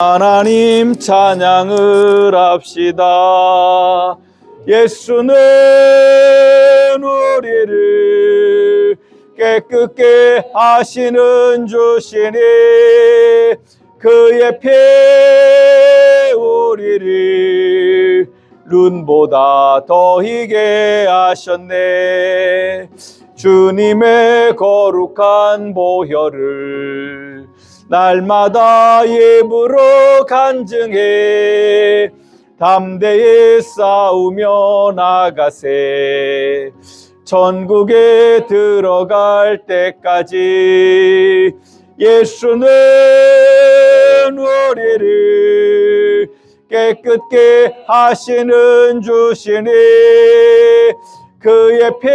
하나님 찬양을 합시다. 예수는 우리를 깨끗게 하시는 주시니 그의 피 우리를 눈보다 더 희게 하셨네. 주님의 거룩한 보혈을 날마다 입으로 간증해 담대히 싸우며 나가세. 천국에 들어갈 때까지 예수는 우리를 깨끗게 하시는 주시니 그의 피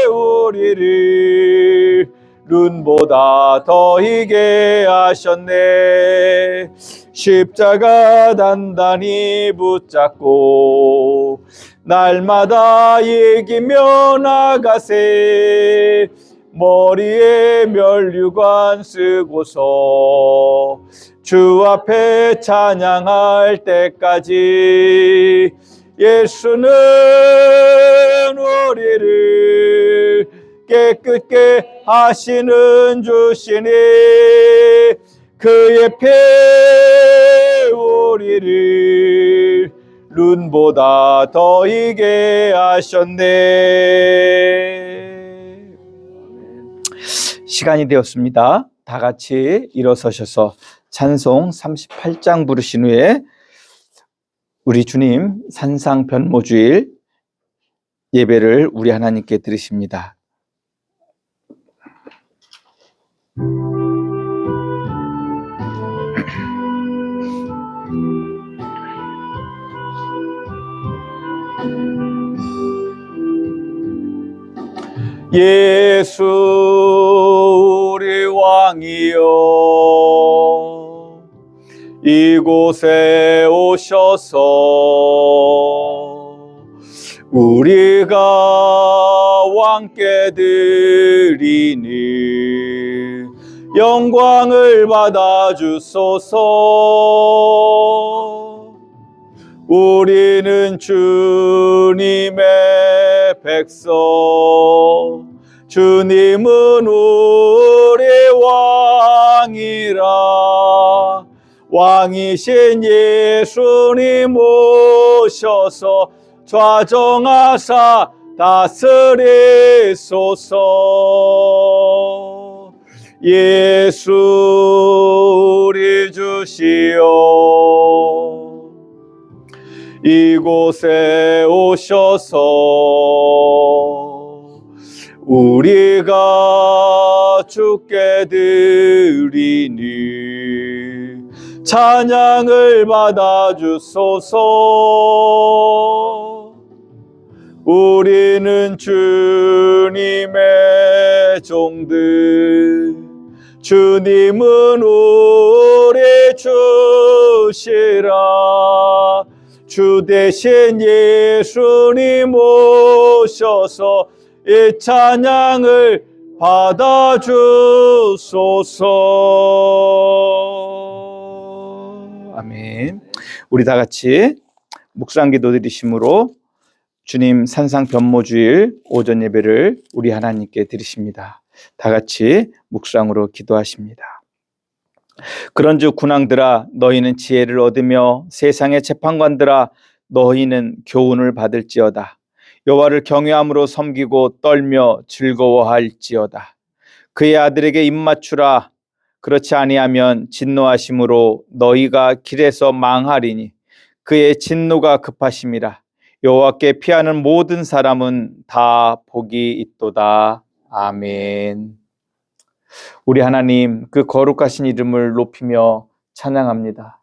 우리를 눈보다 더 희게 하셨네. 십자가 단단히 붙잡고 날마다 이기며 나가세. 머리에 면류관 쓰고서 주 앞에 찬양할 때까지 예수는 우리를 깨끗게 하시는 주시니 그의 피 우리를 눈보다 더 희게 하셨네. 시간이 되었습니다. 다 같이 일어서셔서 찬송 38장 부르신 후에 우리 주님 산상 변모주일 예배를 우리 하나님께 드리십니다. 예수 우리 왕이여 이곳에 오셔서 우리가 왕께 드리니 영광을 받아 주소서. 우리는 주님의 백성, 주님은 우리 왕이라. 왕이신 예수님 오셔서 좌정하사 다스리소서. 예수 우리 주시여 이곳에 오셔서 우리가 주께 드리니 찬양을 받아 주소서. 우리는 주님의 종들, 주님은 우리 주시라. 주 대신 예수님 오셔서 이 찬양을 받아 주소서. 아멘. 우리 다 같이 묵상 기도 드리심으로 주님 산상 변모주일 오전 예배를 우리 하나님께 드리십니다. 다 같이 묵상으로 기도하십니다. 그런즉 군왕들아 너희는 지혜를 얻으며 세상의 재판관들아 너희는 교훈을 받을지어다. 여호와를 경외함으로 섬기고 떨며 즐거워할지어다. 그의 아들에게 입맞추라. 그렇지 아니하면 진노하심으로 너희가 길에서 망하리니 그의 진노가 급하심이라. 여호와께 피하는 모든 사람은 다 복이 있도다. 아멘. 우리 하나님 그 거룩하신 이름을 높이며 찬양합니다.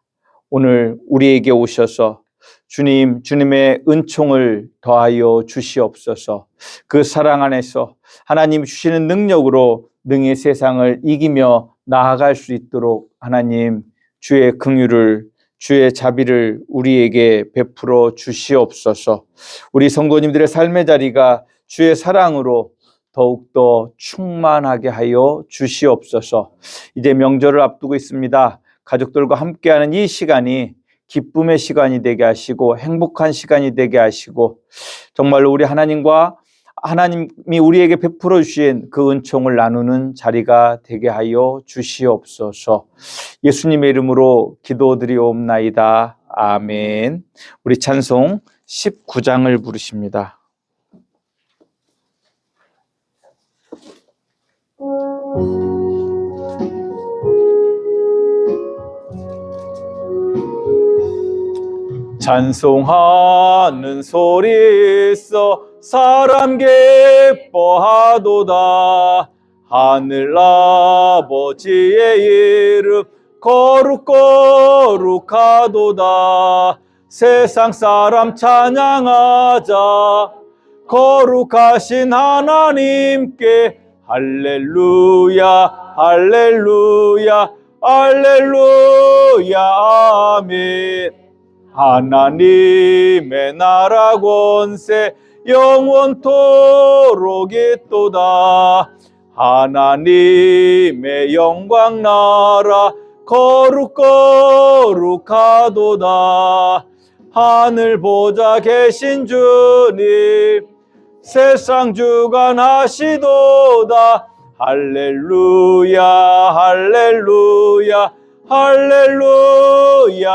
오늘 우리에게 오셔서 주님의 은총을 더하여 주시옵소서. 그 사랑 안에서 하나님 주시는 능력으로 능히 세상을 이기며 나아갈 수 있도록 하나님 주의 긍휼을 주의 자비를 우리에게 베풀어 주시옵소서. 우리 성도님들의 삶의 자리가 주의 사랑으로 더욱더 충만하게 하여 주시옵소서. 이제 명절을 앞두고 있습니다. 가족들과 함께하는 이 시간이 기쁨의 시간이 되게 하시고 행복한 시간이 되게 하시고 정말로 우리 하나님이 우리에게 베풀어 주신 그 은총을 나누는 자리가 되게 하여 주시옵소서. 예수님의 이름으로 기도드리옵나이다. 아멘. 우리 찬송 19장을 부르십니다. 찬송하는 소리 있어 사람 기뻐하도다. 하늘 아버지의 이름 거룩거룩하도다. 세상 사람 찬양하자. 거룩하신 하나님께 할렐루야 할렐루야 할렐루야 아멘. 하나님의 나라 권세 영원토록 있도다. 하나님의 영광 나라 거룩거룩하도다. 하늘 보좌 계신 주님 세상 주관하시도다. 할렐루야 할렐루야 할렐루야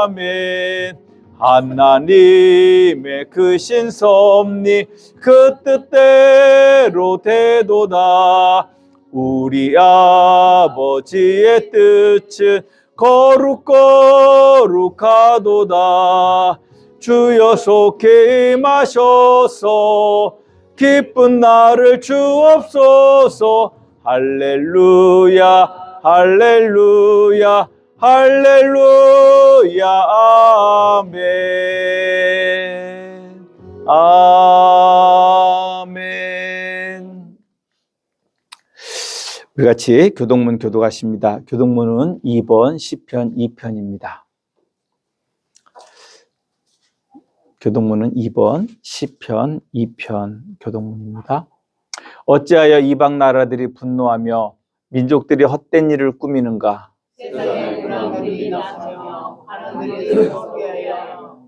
아멘. 하나님의 크신 섭리 그 뜻대로 되도다. 우리 아버지의 뜻은 거룩거룩하도다. 주여 속히 임하셔서 기쁜 날을 주옵소서. 할렐루야 할렐루야 할렐루야 아멘 아멘. 우리 같이 교동문 교독하십니다. 교동문은 2번 시편 2편입니다. 교동문은 2번 시편 2편 교동문입니다. 어찌하여 이방 나라들이 분노하며 민족들이 헛된 일을 꾸미는가? 세상의 문화들이 나서며 하나님을 경외하여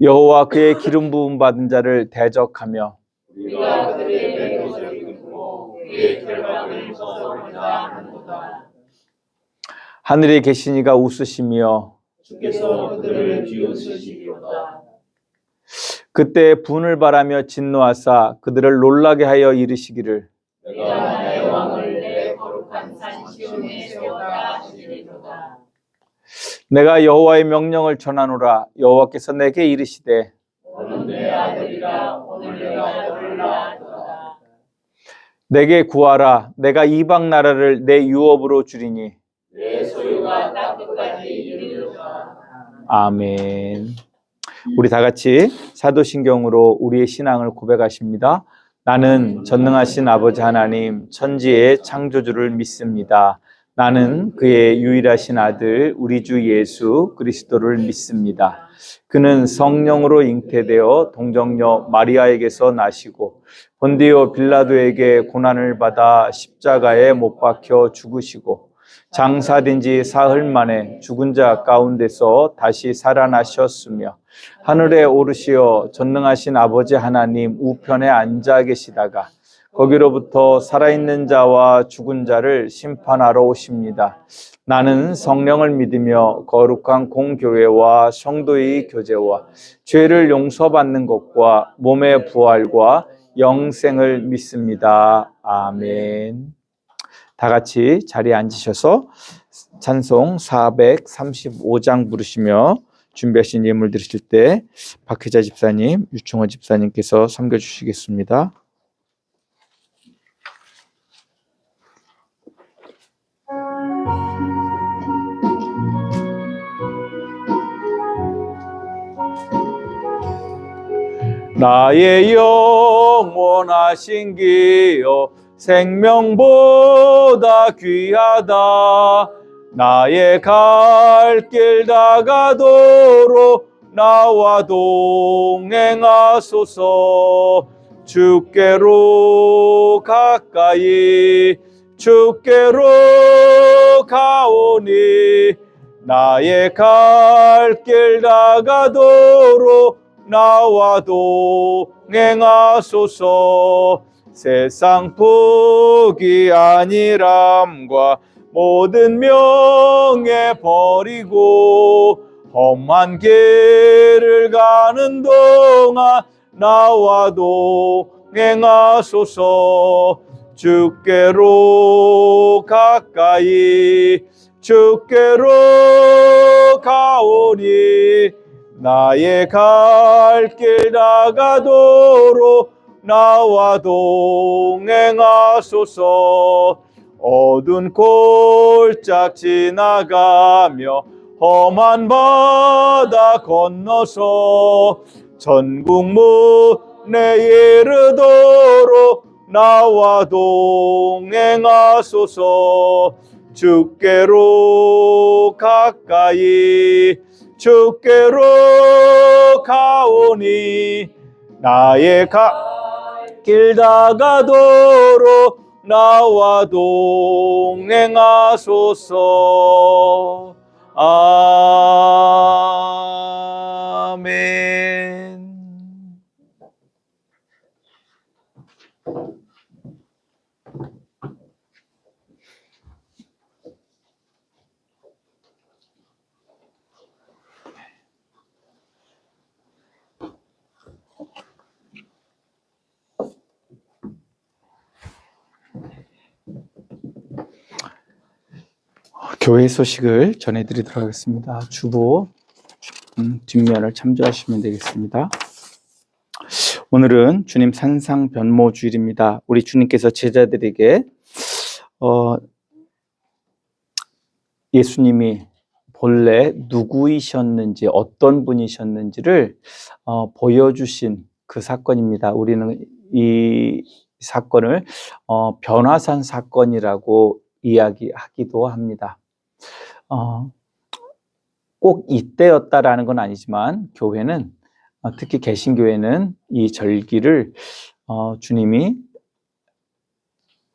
여호와 그의 기름 부음 받은 자를 대적하며 우리가 그들의 맹것을 굽고 그의 결박을 벗어버리자 하는도다. 하늘에 계신 이가 웃으시며 주께서 그들을 비웃으시리로다. 그때 분을 바라며 진노하사 그들을 놀라게 하여 이르시기를 내가 나의 왕을 내 거룩한 산 시온에 세웠다 하시리로다. 내가 여호와의 명령을 전하노라. 여호와께서 내게 이르시되 너는 내 아들이라 오늘 내가 너를 낳았도다. 내게 구하라. 내가 이방 나라를 내 유업으로 주리니 내 소유가 땅끝까지 이르리로다. 아멘. 우리 다 같이 사도신경으로 우리의 신앙을 고백하십니다. 나는 전능하신 아버지 하나님 천지의 창조주를 믿습니다. 나는 그의 유일하신 아들 우리 주 예수 그리스도를 믿습니다. 그는 성령으로 잉태되어 동정녀 마리아에게서 나시고 본디오 빌라도에게 고난을 받아 십자가에 못 박혀 죽으시고 장사된 지 사흘 만에 죽은 자 가운데서 다시 살아나셨으며 하늘에 오르시어 전능하신 아버지 하나님 우편에 앉아 계시다가 거기로부터 살아있는 자와 죽은 자를 심판하러 오십니다. 나는 성령을 믿으며 거룩한 공교회와 성도의 교제와 죄를 용서받는 것과 몸의 부활과 영생을 믿습니다. 아멘. 다 같이 자리에 앉으셔서 찬송 435장 부르시며 준비하신 예물 드리실 때 박혜자 집사님, 유충호 집사님께서 섬겨주시겠습니다. 나의 영원하신 기여 생명보다 귀하다. 나의 갈 길 다가도록 나와 동행하소서. 주께로 가까이 주께로 가오니 나의 갈 길 다가도록 나와 동행하소서. 세상 복이 아니람과 모든 명예 버리고 험한 길을 가는 동안 나와 동행하소서. 주께로 가까이 주께로 가오니 나의 갈 길 다가도록 나와 동행하소서. 어두운 골짝 지나가며 험한 바다 건너서 천국 문에 이르도록 나와 동행하소서. 주께로 가까이 주께로 가오니 나의 길 다가도록 나와 동행하소서. 아멘. 교회 소식을 전해드리도록 하겠습니다. 주보 뒷면을 참조하시면 되겠습니다. 오늘은 주님 산상 변모 주일입니다. 우리 주님께서 제자들에게 예수님이 본래 누구이셨는지 어떤 분이셨는지를 보여주신 그 사건입니다. 우리는 이 사건을 변화산 사건이라고 이야기하기도 합니다. 꼭 이때였다라는 건 아니지만 교회는 특히 개신교회는 이 절기를 주님이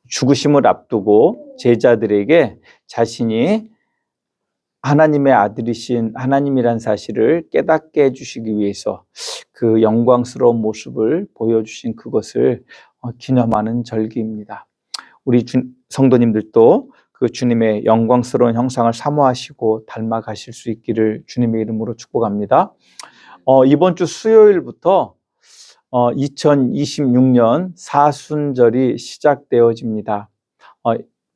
죽으심을 앞두고 제자들에게 자신이 하나님의 아들이신 하나님이란 사실을 깨닫게 해주시기 위해서 그 영광스러운 모습을 보여주신 그것을 기념하는 절기입니다. 우리 성도님들도 그 주님의 영광스러운 형상을 사모하시고 닮아가실 수 있기를 주님의 이름으로 축복합니다. 이번 주 수요일부터 2026년 사순절이 시작되어집니다.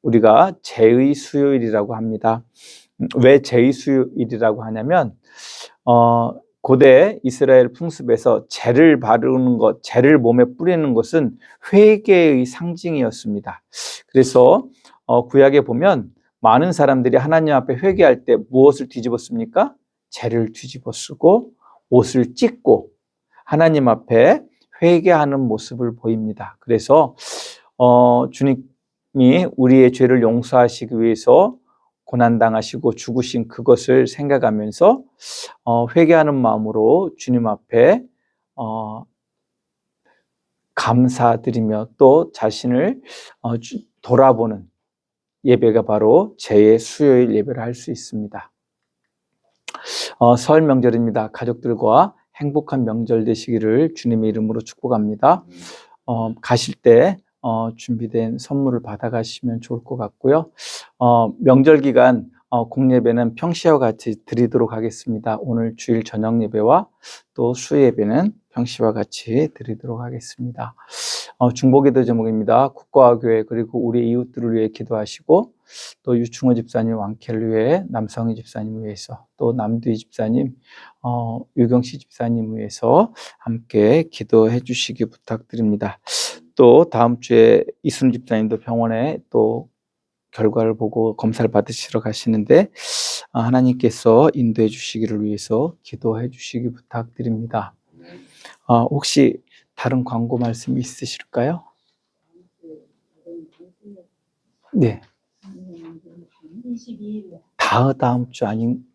우리가 제의 수요일이라고 합니다. 왜 제의 수요일이라고 하냐면 고대 이스라엘 풍습에서 제를 바르는 것, 제를 몸에 뿌리는 것은 회개의 상징이었습니다. 그래서 구약에 보면 많은 사람들이 하나님 앞에 회개할 때 무엇을 뒤집어 씁니까? 제를 뒤집어 쓰고 옷을 찢고 하나님 앞에 회개하는 모습을 보입니다. 그래서 주님이 우리의 죄를 용서하시기 위해서 고난당하시고 죽으신 그것을 생각하면서 회개하는 마음으로 주님 앞에 감사드리며 또 자신을 돌아보는 예배가 바로 제의 수요일 예배를 할 수 있습니다. 설 명절입니다. 가족들과 행복한 명절 되시기를 주님의 이름으로 축복합니다. 가실 때 준비된 선물을 받아가시면 좋을 것 같고요. 명절 기간 공예배는 평시와 같이 드리도록 하겠습니다. 오늘 주일 저녁 예배와 또 수예배는 평시와 같이 드리도록 하겠습니다. 중보기도 제목입니다. 국가와 교회 그리고 우리 이웃들을 위해 기도하시고 또 유충호 집사님 왕켈 위해 남성희 집사님 위해서 또 남두희 집사님 유경씨 집사님 위해서 함께 기도해 주시기 부탁드립니다. 또 다음 주에 이순 집사님도 병원에 또 결과를 보고 검사를 받으시러 가시는데 하나님께서 인도해 주시기를 위해서 기도해 주시기 부탁드립니다. 혹시 다른 광고 말씀 있으실까요? 네. 22일. 다음 주 아닌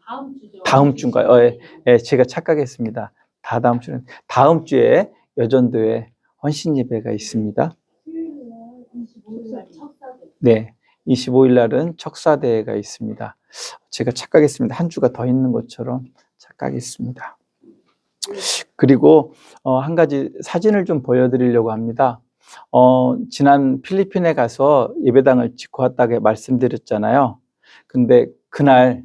다음 주죠. 다음 주인가요? 예, 제가 착각했습니다. 다음 주는 다음 주에 여전도에 헌신 예배가 있습니다. 수요일날 25일 첫 사제. 네, 25일 날은 척사대회가 있습니다. 제가 착각했습니다. 한 주가 더 있는 것처럼 착각했습니다. 그리고 한 가지 사진을 좀 보여드리려고 합니다. 지난 필리핀에 가서 예배당을 짓고 왔다고 말씀드렸잖아요. 근데 그날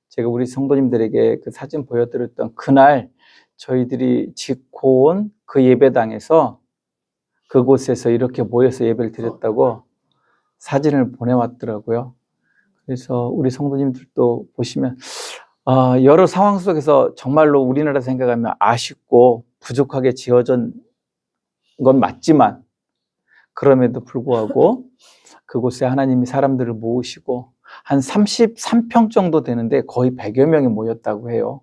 제가 우리 성도님들에게 그 사진 보여드렸던 그날 저희들이 짓고 온 그 예배당에서 그곳에서 이렇게 모여서 예배를 드렸다고 사진을 보내왔더라고요. 그래서 우리 성도님들도 보시면 여러 상황 속에서 정말로 우리나라 생각하면 아쉽고 부족하게 지어진 건 맞지만 그럼에도 불구하고 그곳에 하나님이 사람들을 모으시고 한 33평 정도 되는데 거의 100여 명이 모였다고 해요.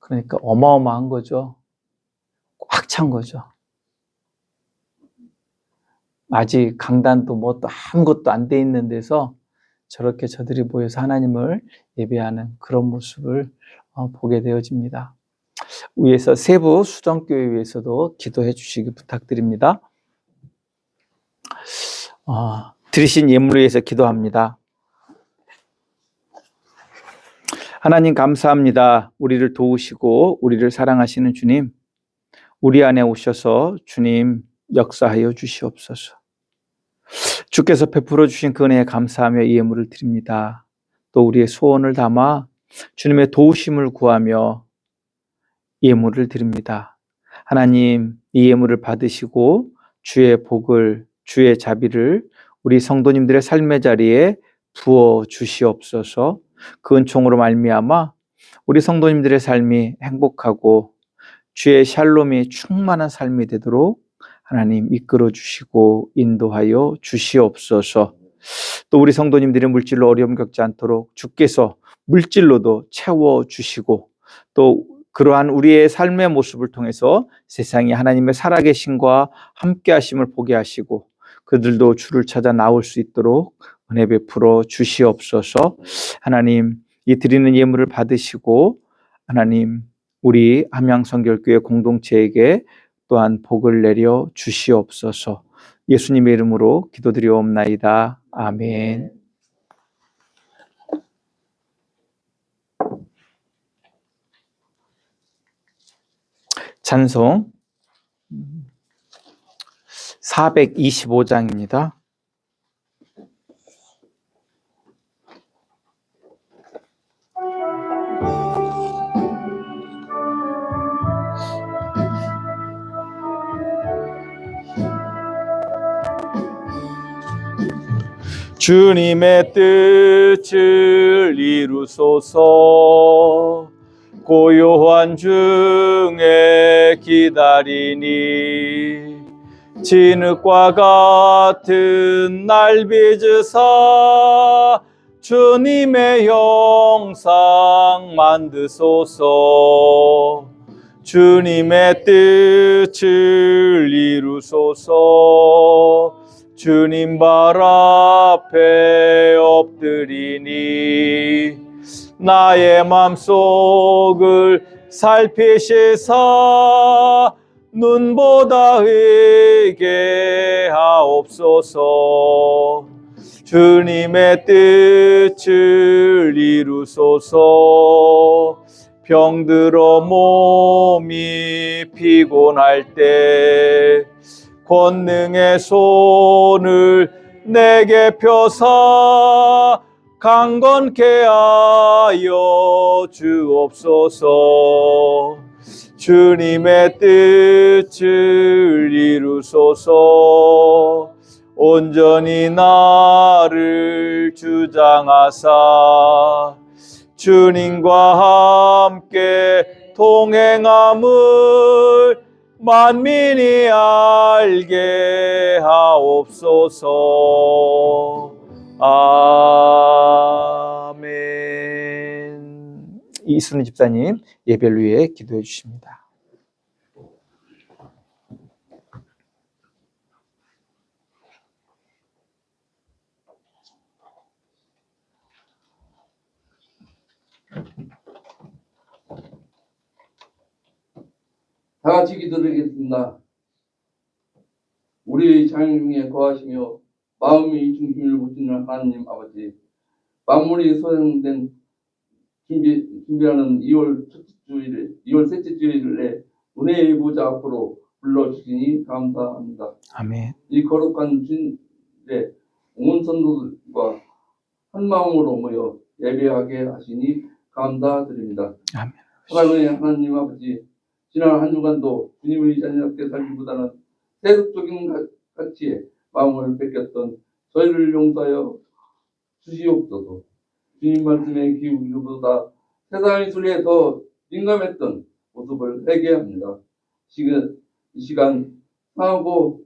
그러니까 어마어마한 거죠. 꽉 찬 거죠. 아직 강단도 뭐 또 아무것도 안 돼 있는 데서 저렇게 저들이 모여서 하나님을 예배하는 그런 모습을 보게 되어집니다. 위에서 세부 수정교회 위해서도 기도해 주시기 부탁드립니다. 드리신 예물을 위해서 기도합니다. 하나님 감사합니다. 우리를 도우시고 우리를 사랑하시는 주님, 우리 안에 오셔서 주님 역사하여 주시옵소서. 주께서 베풀어 주신 그 은혜에 감사하며 이 예물을 드립니다. 또 우리의 소원을 담아 주님의 도우심을 구하며 예물을 드립니다. 하나님, 이 예물을 받으시고 주의 복을, 주의 자비를 우리 성도님들의 삶의 자리에 부어 주시옵소서. 그 은총으로 말미암아 우리 성도님들의 삶이 행복하고 주의 샬롬이 충만한 삶이 되도록 하나님 이끌어 주시고 인도하여 주시옵소서. 또 우리 성도님들의 물질로 어려움 겪지 않도록 주께서 물질로도 채워 주시고 또 그러한 우리의 삶의 모습을 통해서 세상이 하나님의 살아계심과 함께 하심을 보게 하시고 그들도 주를 찾아 나올 수 있도록 은혜 베풀어 주시옵소서. 하나님, 이 드리는 예물을 받으시고 하나님, 우리 함양성결교회 공동체에게 또한 복을 내려 주시옵소서. 예수님의 이름으로 기도드리옵나이다. 아멘. 찬송 425장입니다. 주님의 뜻을 이루소서. 고요한 중에 기다리니 진흙과 같은 날 빚으사 주님의 형상 만드소서. 주님의 뜻을 이루소서. 주님 발 앞에 엎드리니 나의 맘속을 살피시사 눈보다 의게 하옵소서. 주님의 뜻을 이루소서. 병들어 몸이 피곤할 때 권능의 손을 내게 펴사 강건케 하여 주옵소서. 주님의 뜻을 이루소서. 온전히 나를 주장하사 주님과 함께 동행함을 만민이 알게 하옵소서. 아멘. 이순우 집사님 예배를 위해 기도해 주십니다. 다 같이 기도드리겠습니다. 우리 장인 중에 거하시며 마음이 중심을 보시는 하나님 아버지, 만물이 소생된 준비하는 2월 셋째 주일에 은혜의 보좌 앞으로 불러주시니 감사합니다. 아멘. 이 거룩한 주일에 온 성도들과 한 마음으로 모여 예배하게 하시니 감사드립니다. 아멘. 사랑의 하나님 아버지, 지난 한 주간도 주님의 자녀답게 살기보다는 세속적인 가치에 마음을 뺏겼던 저희를 용서하여 주시옵소서. 주님 말씀에 기울이기보다 세상의 소리에 더 민감했던 모습을 회개합니다. 이 시간 상하고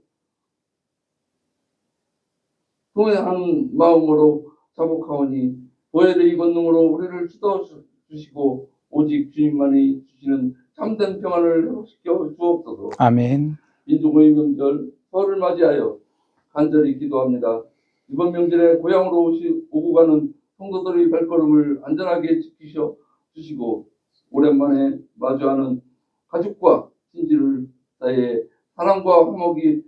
통회한 마음으로 자복하오니 보혜의 권능으로 우리를 씻어주시고 오직 주님만이 주시는 참된 평안을 회복시켜 주옵소서. 아멘. 민족의 명절 설을 맞이하여 간절히 기도합니다. 이번 명절에 고향으로 오고 가는 성도들의 발걸음을 안전하게 지키셔 주시고 오랜만에 마주하는 가족과 친지를 다해 사랑과 화목이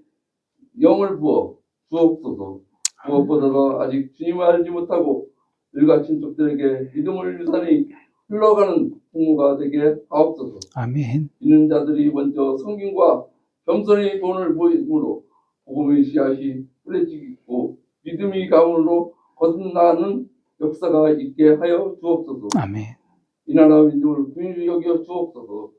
영을 부어 주옵소서. 무엇보다도 아직 주님을 알지 못하고 일가 친족들에게 믿음을 유산히 흘러가는 부모가 되게 하옵소서. 아멘. 있는 자들이 먼저 성김과 겸손의 돈을 보임으로 복음의 씨앗이 뿌려지고 믿음의 가문으로 거듭나는 역사가 있게 하여 주옵소서. 아멘. 이 나라 민족을 긍휼히 여겨 주옵소서.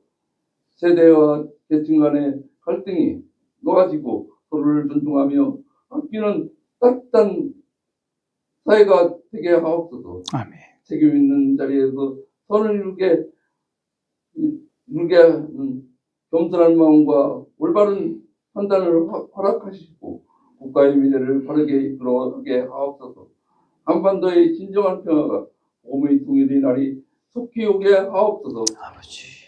세대와 계층 간의 갈등이 놓아지고 서로를 존중하며 아끼는 따뜻한 사회가 되게 하옵소서. 아멘. 책임 있는 자리에서 선을 이루게 하는 겸손한 마음과 올바른 판단을 허락하시고 국가의 미래를 바르게 이끌어가게 하옵소서. 한반도의 진정한 평화가 복음의 통일의 날이 속히 오게 하옵소서. 아버지.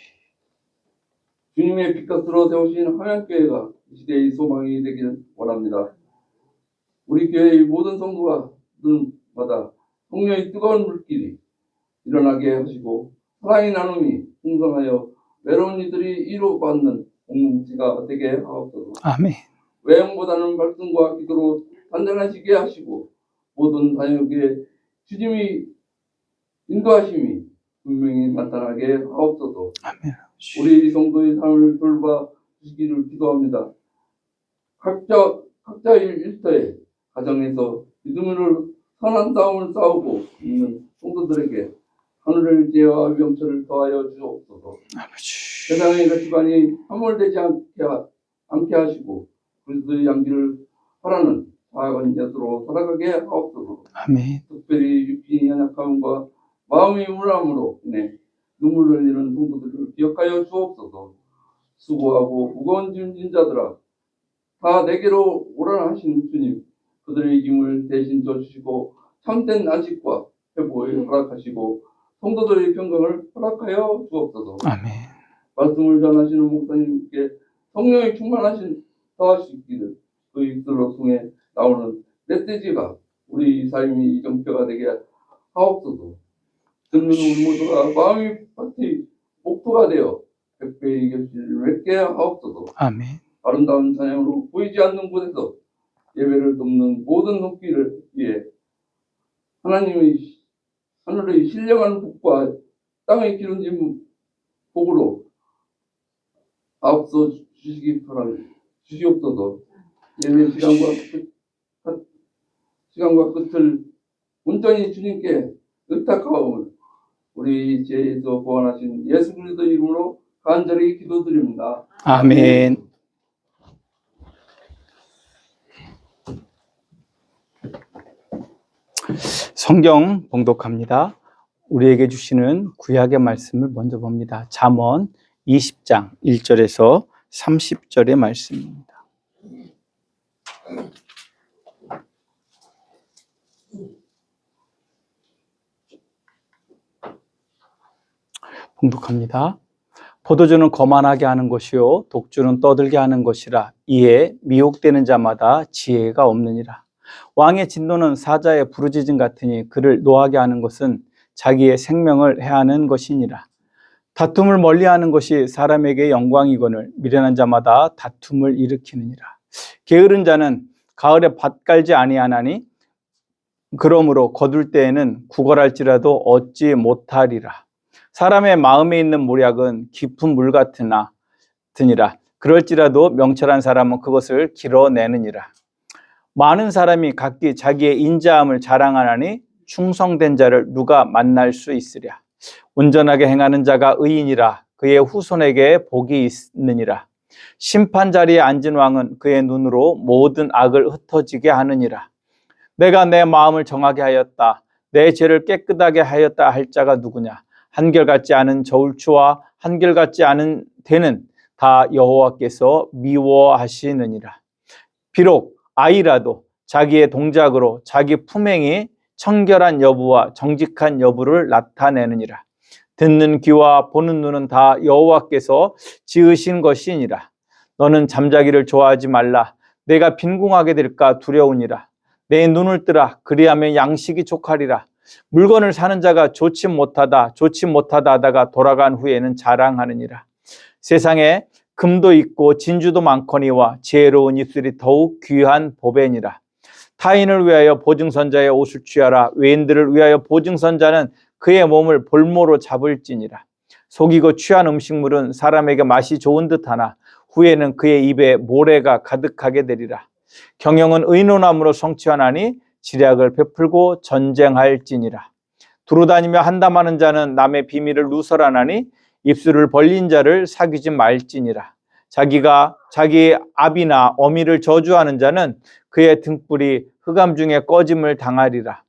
주님의 빛값으로 세우신 함양교회가 이 시대의 소망이 되길 원합니다. 우리 교회의 모든 성도마다 성령의 뜨거운 물길이 일어나게 하시고 사랑의 나눔이 풍성하여 외로운 이들이 위로받는 공동체가 되게 하옵소서. 아멘. 외형보다는 말씀과 기도로 단단하시게 하시고 모든 사역에 주님의 인도하심이 분명히 나타나게 하옵소서. 아멘. 우리 성도의 삶을 돌봐 주시기를 기도합니다. 각자의 일터에 가정에서 믿음으로 선한 싸움을 싸우고 있는 성도들에게 하늘의 지혜와 명철을 더하여 주옵소서. 아버지. 세상의 가치관이 함몰되지 않게 하시고 그리스도의 양기를 바라는 사악한 자세로 살아가게 하옵소서. 아멘. 특별히 육신의 연약함과 마음의 우울함으로 인해 눈물을 흘리는 성도들을 기억하여 주옵소서. 수고하고 무거운 짐 진 자들아 다 내게로 오라 하신 주님, 그들의 힘을 대신 져주시고 참된 안식과 회복을 허락하시고 성도들의 평강을 허락하여 주옵소서. 아멘. 말씀을 전하시는 목사님께 성령의 충만하신 더하시기를 그 입술로 통해 나오는 메시지가 우리 삶이 이정표가 되게 하옵소서. 듣는 우리 모두가 마음이 파티 목표가 되어 백배의 결실을 맺게 하옵소서. 아멘. 아름다운 찬양으로 보이지 않는 곳에서 예배를 돕는 모든 손길을 위해 하늘의 신령한 복과 땅의 기름진 복으로 앞서 주시옵소서. 예배 시간과 끝을 온전히 주님께 의탁하오며 우리 죄에서 구원하신 예수 그리스도 이름으로 간절히 기도드립니다. 아멘. 성경 봉독합니다. 우리에게 주시는 구약의 말씀을 먼저 봅니다. 잠언 20장 1절에서 30절의 말씀입니다. 봉독합니다. 포도주는 거만하게 하는 것이요 독주는 떠들게 하는 것이라. 이에 미혹되는 자마다 지혜가 없느니라. 왕의 진노는 사자의 부르짖음 같으니 그를 노하게 하는 것은 자기의 생명을 해하는 것이니라. 다툼을 멀리하는 것이 사람에게 영광이거늘 미련한 자마다 다툼을 일으키느니라. 게으른 자는 가을에 밭 갈지 아니하나니 그러므로 거둘 때에는 구걸할지라도 얻지 못하리라. 사람의 마음에 있는 모략은 깊은 물 같으니라. 그럴지라도 명철한 사람은 그것을 길어내느니라. 많은 사람이 각기 자기의 인자함을 자랑하나니 충성된 자를 누가 만날 수 있으랴. 온전하게 행하는 자가 의인이라. 그의 후손에게 복이 있느니라. 심판 자리에 앉은 왕은 그의 눈으로 모든 악을 흩어지게 하느니라. 내가 내 마음을 정하게 하였다. 내 죄를 깨끗하게 하였다 할 자가 누구냐? 한결같지 않은 저울추와 한결같지 않은 대는 다 여호와께서 미워하시느니라. 비록 아이라도 자기의 동작으로 자기 품행이 청결한 여부와 정직한 여부를 나타내느니라. 듣는 귀와 보는 눈은 다 여호와께서 지으신 것이니라. 너는 잠자기를 좋아하지 말라. 내가 빈궁하게 될까 두려우니라. 내 눈을 뜨라. 그리하면 양식이 족하리라. 물건을 사는 자가 좋지 못하다 하다가 돌아간 후에는 자랑하느니라. 세상에 금도 있고 진주도 많거니와 지혜로운 입술이 더욱 귀한 보배니라. 타인을 위하여 보증선자의 옷을 취하라. 외인들을 위하여 보증선자는 그의 몸을 볼모로 잡을지니라. 속이고 취한 음식물은 사람에게 맛이 좋은 듯하나 후에는 그의 입에 모래가 가득하게 되리라. 경영은 의논함으로 성취하나니 지략을 베풀고 전쟁할지니라. 두루다니며 한담하는 자는 남의 비밀을 누설하나니 입술을 벌린 자를 사귀지 말지니라. 자기 아비나 어미를 저주하는 자는 그의 등불이 흑암 중에 꺼짐을 당하리라.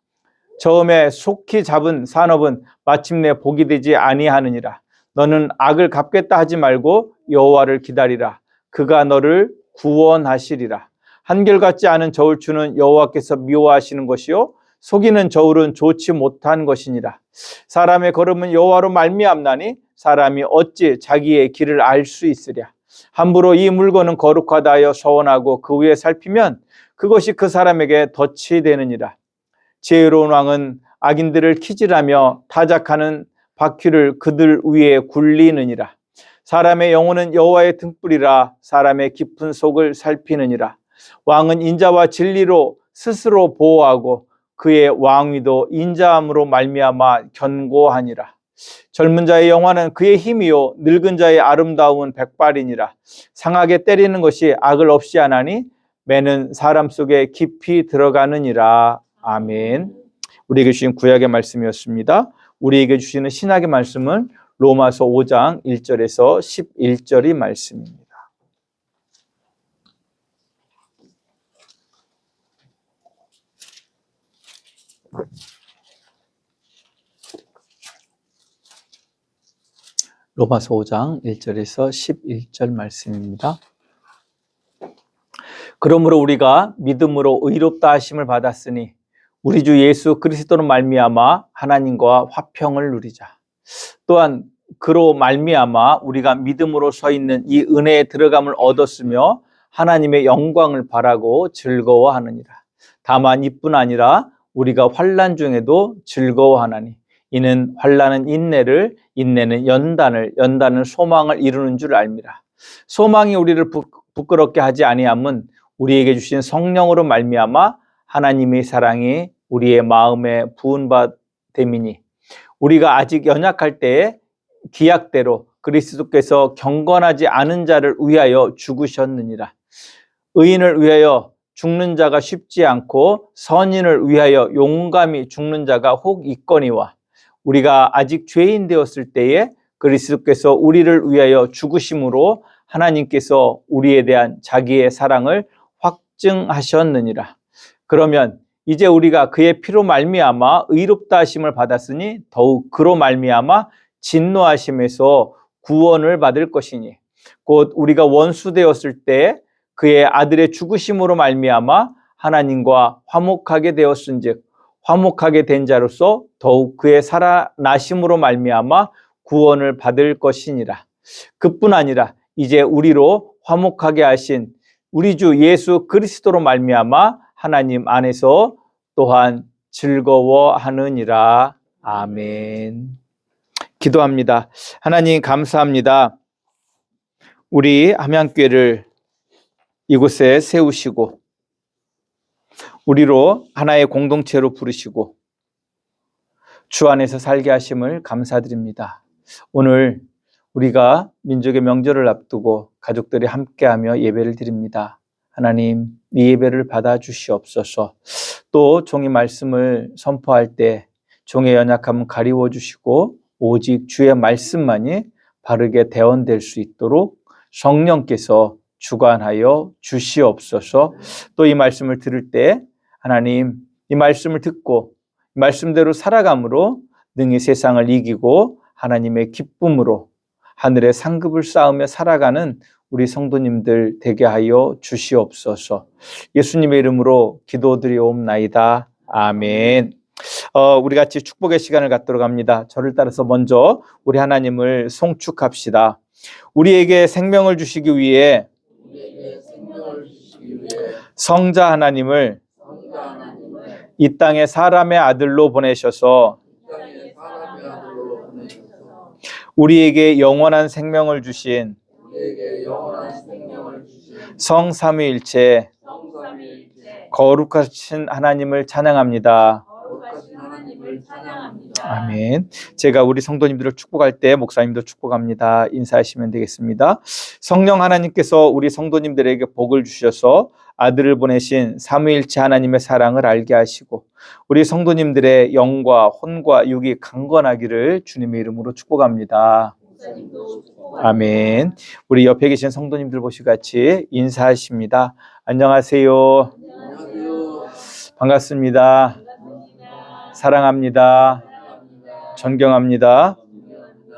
처음에 속히 잡은 산업은 마침내 복이 되지 아니하느니라. 너는 악을 갚겠다 하지 말고 여호와를 기다리라. 그가 너를 구원하시리라. 한결같지 않은 저울추는 여호와께서 미워하시는 것이요 속이는 저울은 좋지 못한 것이니라. 사람의 걸음은 여호와로 말미암나니 사람이 어찌 자기의 길을 알 수 있으랴. 함부로 이 물건은 거룩하다 하여 서원하고 그 위에 살피면 그것이 그 사람에게 덫이 되느니라. 지혜로운 왕은 악인들을 키질하며 타작하는 바퀴를 그들 위에 굴리느니라. 사람의 영혼은 여호와의 등불이라. 사람의 깊은 속을 살피느니라. 왕은 인자와 진리로 스스로 보호하고 그의 왕위도 인자함으로 말미암아 견고하니라. 젊은 자의 영화는 그의 힘이요 늙은 자의 아름다움은 백발이니라. 상하게 때리는 것이 악을 없이 하나니 매는 사람 속에 깊이 들어가느니라. 아멘. 우리에게 주신 구약의 말씀이었습니다. 우리에게 주시는 신약의 말씀은 로마서 5장 1절에서 11절의 말씀입니다. 로마서 5장 1절에서 11절 말씀입니다. 그러므로 우리가 믿음으로 의롭다 하심을 받았으니 우리 주 예수 그리스도로 말미암아 하나님과 화평을 누리자. 또한 그로 말미암아 우리가 믿음으로 서 있는 이 은혜에 들어감을 얻었으며 하나님의 영광을 바라고 즐거워하느니라. 다만 이뿐 아니라 우리가 환난 중에도 즐거워하나니 이는 환난은 인내를, 인내는 연단을, 연단은 소망을 이루는 줄 알미라. 소망이 우리를 부끄럽게 하지 아니함은 우리에게 주신 성령으로 말미암아 하나님의 사랑이 우리의 마음에 부은 바 됨이니 우리가 아직 연약할 때에 기약대로 그리스도께서 경건하지 않은 자를 위하여 죽으셨느니라. 의인을 위하여 죽는 자가 쉽지 않고 선인을 위하여 용감히 죽는 자가 혹 있거니와 우리가 아직 죄인 되었을 때에 그리스도께서 우리를 위하여 죽으심으로 하나님께서 우리에 대한 자기의 사랑을 확증하셨느니라. 그러면 이제 우리가 그의 피로 말미암아 의롭다 하심을 받았으니 더욱 그로 말미암아 진노하심에서 구원을 받을 것이니 곧 우리가 원수 되었을 때 그의 아들의 죽으심으로 말미암아 하나님과 화목하게 되었은즉 화목하게 된 자로서 더욱 그의 살아나심으로 말미암아 구원을 받을 것이니라. 그뿐 아니라 이제 우리로 화목하게 하신 우리 주 예수 그리스도로 말미암아 하나님 안에서 또한 즐거워하느니라. 아멘. 기도합니다. 하나님 감사합니다. 우리 함양교회를 이곳에 세우시고 우리로 하나의 공동체로 부르시고 주 안에서 살게 하심을 감사드립니다. 오늘 우리가 민족의 명절을 앞두고 가족들이 함께하며 예배를 드립니다. 하나님, 이 예배를 받아주시옵소서. 또 종이 말씀을 선포할 때 종의 연약함은 가리워 주시고 오직 주의 말씀만이 바르게 대언될 수 있도록 성령께서 주관하여 주시옵소서. 또 이 말씀을 들을 때 하나님, 이 말씀을 듣고 말씀대로 살아감으로 능히 세상을 이기고 하나님의 기쁨으로 하늘의 상급을 쌓으며 살아가는 우리 성도님들 되게 하여 주시옵소서. 예수님의 이름으로 기도드리옵나이다. 아멘. 우리 같이 축복의 시간을 갖도록 합니다. 저를 따라서 먼저 우리 하나님을 송축합시다. 우리에게 생명을 주시기 위해 성자 하나님을 이 땅에 사람의 아들로 보내셔서 우리에게 영원한 생명을 주신 성삼위일체 거룩하신 하나님을 찬양합니다. 아멘. 제가 우리 성도님들을 축복할 때 목사님도 축복합니다. 인사하시면 되겠습니다. 성령 하나님께서 우리 성도님들에게 복을 주셔서 아들을 보내신 삼위일체 하나님의 사랑을 알게 하시고 우리 성도님들의 영과 혼과 육이 강건하기를 주님의 이름으로 축복합니다. 아멘. 우리 옆에 계신 성도님들 보시고 같이 인사하십니다. 안녕하세요. 반갑습니다. 사랑합니다. 존경합니다.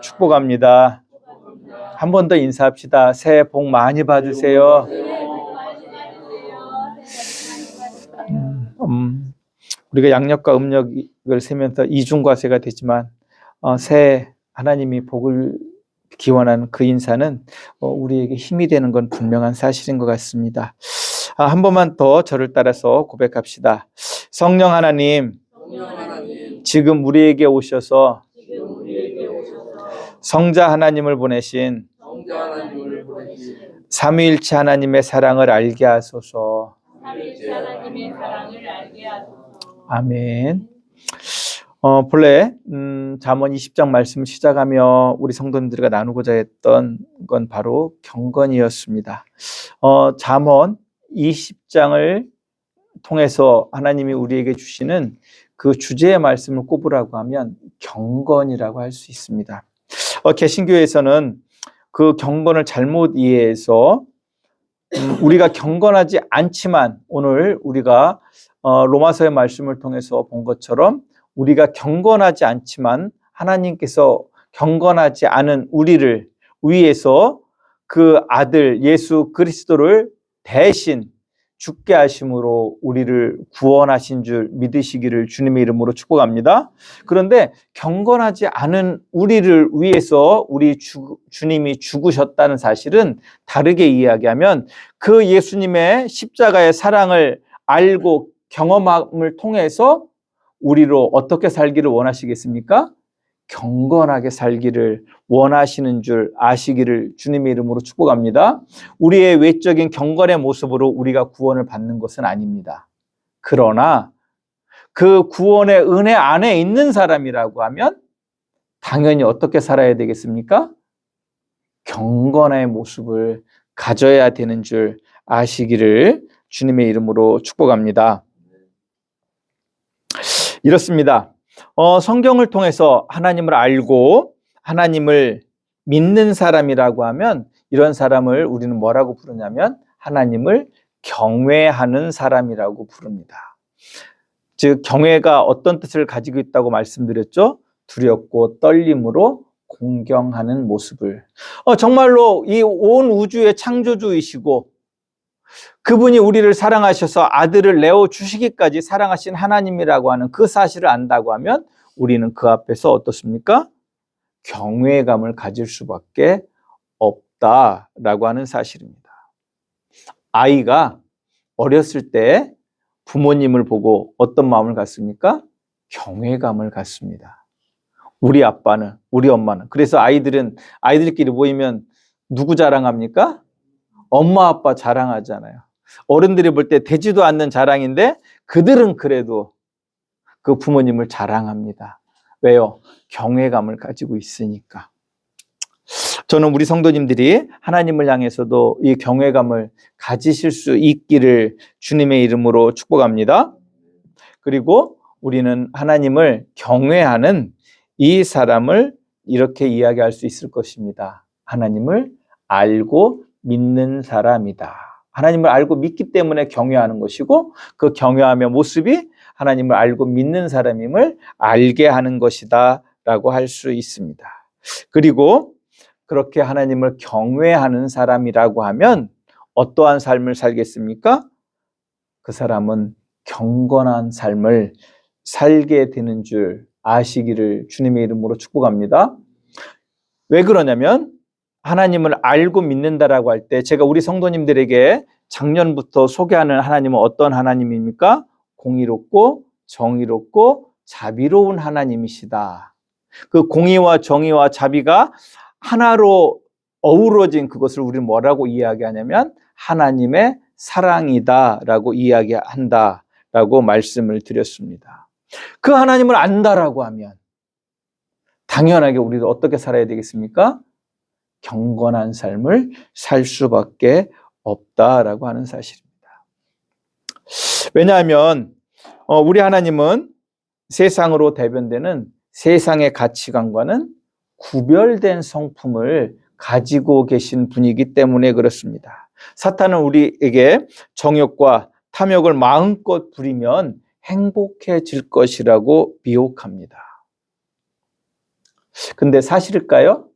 축복합니다. 한 번 더 인사합시다. 새해 복 많이 받으세요. 우리가 양력과 음력을 세면서 이중과세가 되지만 새해 하나님이 복을 기원하는 그 인사는 우리에게 힘이 되는 건 분명한 사실인 것 같습니다. 한 번만 더 저를 따라서 고백합시다. 성령 하나님, 지금 우리에게 오셔서 성자 하나님을 보내신 삼위일체 하나님의 사랑을 알게 하소서. 아멘. 본래 잠언 20장 말씀을 시작하며 우리 성도님들과 나누고자 했던 건 바로 경건이었습니다. 잠언 20장을 통해서 하나님이 우리에게 주시는 그 주제의 말씀을 꼽으라고 하면 경건이라고 할 수 있습니다. 개신교에서는 그 경건을 잘못 이해해서 우리가 경건하지 않지만 오늘 우리가 로마서의 말씀을 통해서 본 것처럼 우리가 경건하지 않지만 하나님께서 경건하지 않은 우리를 위해서 그 아들 예수 그리스도를 대신 죽게 하심으로 우리를 구원하신 줄 믿으시기를 주님의 이름으로 축복합니다. 그런데 경건하지 않은 우리를 위해서 우리 주님이 죽으셨다는 사실은 다르게 이야기하면 그 예수님의 십자가의 사랑을 알고 경험함을 통해서 우리로 어떻게 살기를 원하시겠습니까? 경건하게 살기를 원하시는 줄 아시기를 주님의 이름으로 축복합니다. 우리의 외적인 경건의 모습으로 우리가 구원을 받는 것은 아닙니다. 그러나 그 구원의 은혜 안에 있는 사람이라고 하면 당연히 어떻게 살아야 되겠습니까? 경건의 모습을 가져야 되는 줄 아시기를 주님의 이름으로 축복합니다. 이렇습니다. 성경을 통해서 하나님을 알고 하나님을 믿는 사람이라고 하면 이런 사람을 우리는 뭐라고 부르냐면 하나님을 경외하는 사람이라고 부릅니다. 즉 경외가 어떤 뜻을 가지고 있다고 말씀드렸죠? 두렵고 떨림으로 공경하는 모습을. 정말로 이 온 우주의 창조주이시고 그분이 우리를 사랑하셔서 아들을 내어주시기까지 사랑하신 하나님이라고 하는 그 사실을 안다고 하면 우리는 그 앞에서 어떻습니까? 경외감을 가질 수밖에 없다라고 하는 사실입니다. 아이가 어렸을 때 부모님을 보고 어떤 마음을 갖습니까? 경외감을 갖습니다. 우리 아빠는, 우리 엄마는. 그래서 아이들끼리 모이면 누구 자랑합니까? 엄마 아빠 자랑하잖아요. 어른들이 볼 때 되지도 않는 자랑인데 그들은 그래도 그 부모님을 자랑합니다. 왜요? 경외감을 가지고 있으니까. 저는 우리 성도님들이 하나님을 향해서도 이 경외감을 가지실 수 있기를 주님의 이름으로 축복합니다. 그리고 우리는 하나님을 경외하는 이 사람을 이렇게 이야기할 수 있을 것입니다. 하나님을 알고 믿는 사람이다. 하나님을 알고 믿기 때문에 경외하는 것이고, 그 경외하며 모습이 하나님을 알고 믿는 사람임을 알게 하는 것이다 라고 할 수 있습니다. 그리고 그렇게 하나님을 경외하는 사람이라고 하면 어떠한 삶을 살겠습니까? 그 사람은 경건한 삶을 살게 되는 줄 아시기를 주님의 이름으로 축복합니다. 왜 그러냐면 하나님을 알고 믿는다라고 할 때 제가 우리 성도님들에게 작년부터 소개하는 하나님은 어떤 하나님입니까? 공의롭고 정의롭고 자비로운 하나님이시다. 그 공의와 정의와 자비가 하나로 어우러진 그것을 우리는 뭐라고 이야기하냐면 하나님의 사랑이다라고 이야기한다라고 말씀을 드렸습니다. 그 하나님을 안다라고 하면 당연하게 우리도 어떻게 살아야 되겠습니까? 경건한 삶을 살 수밖에 없다라고 하는 사실입니다. 왜냐하면 우리 하나님은 세상으로 대변되는 세상의 가치관과는 구별된 성품을 가지고 계신 분이기 때문에 그렇습니다. 사탄은 우리에게 정욕과 탐욕을 마음껏 부리면 행복해질 것이라고 미혹합니다. 근데 사실일까요?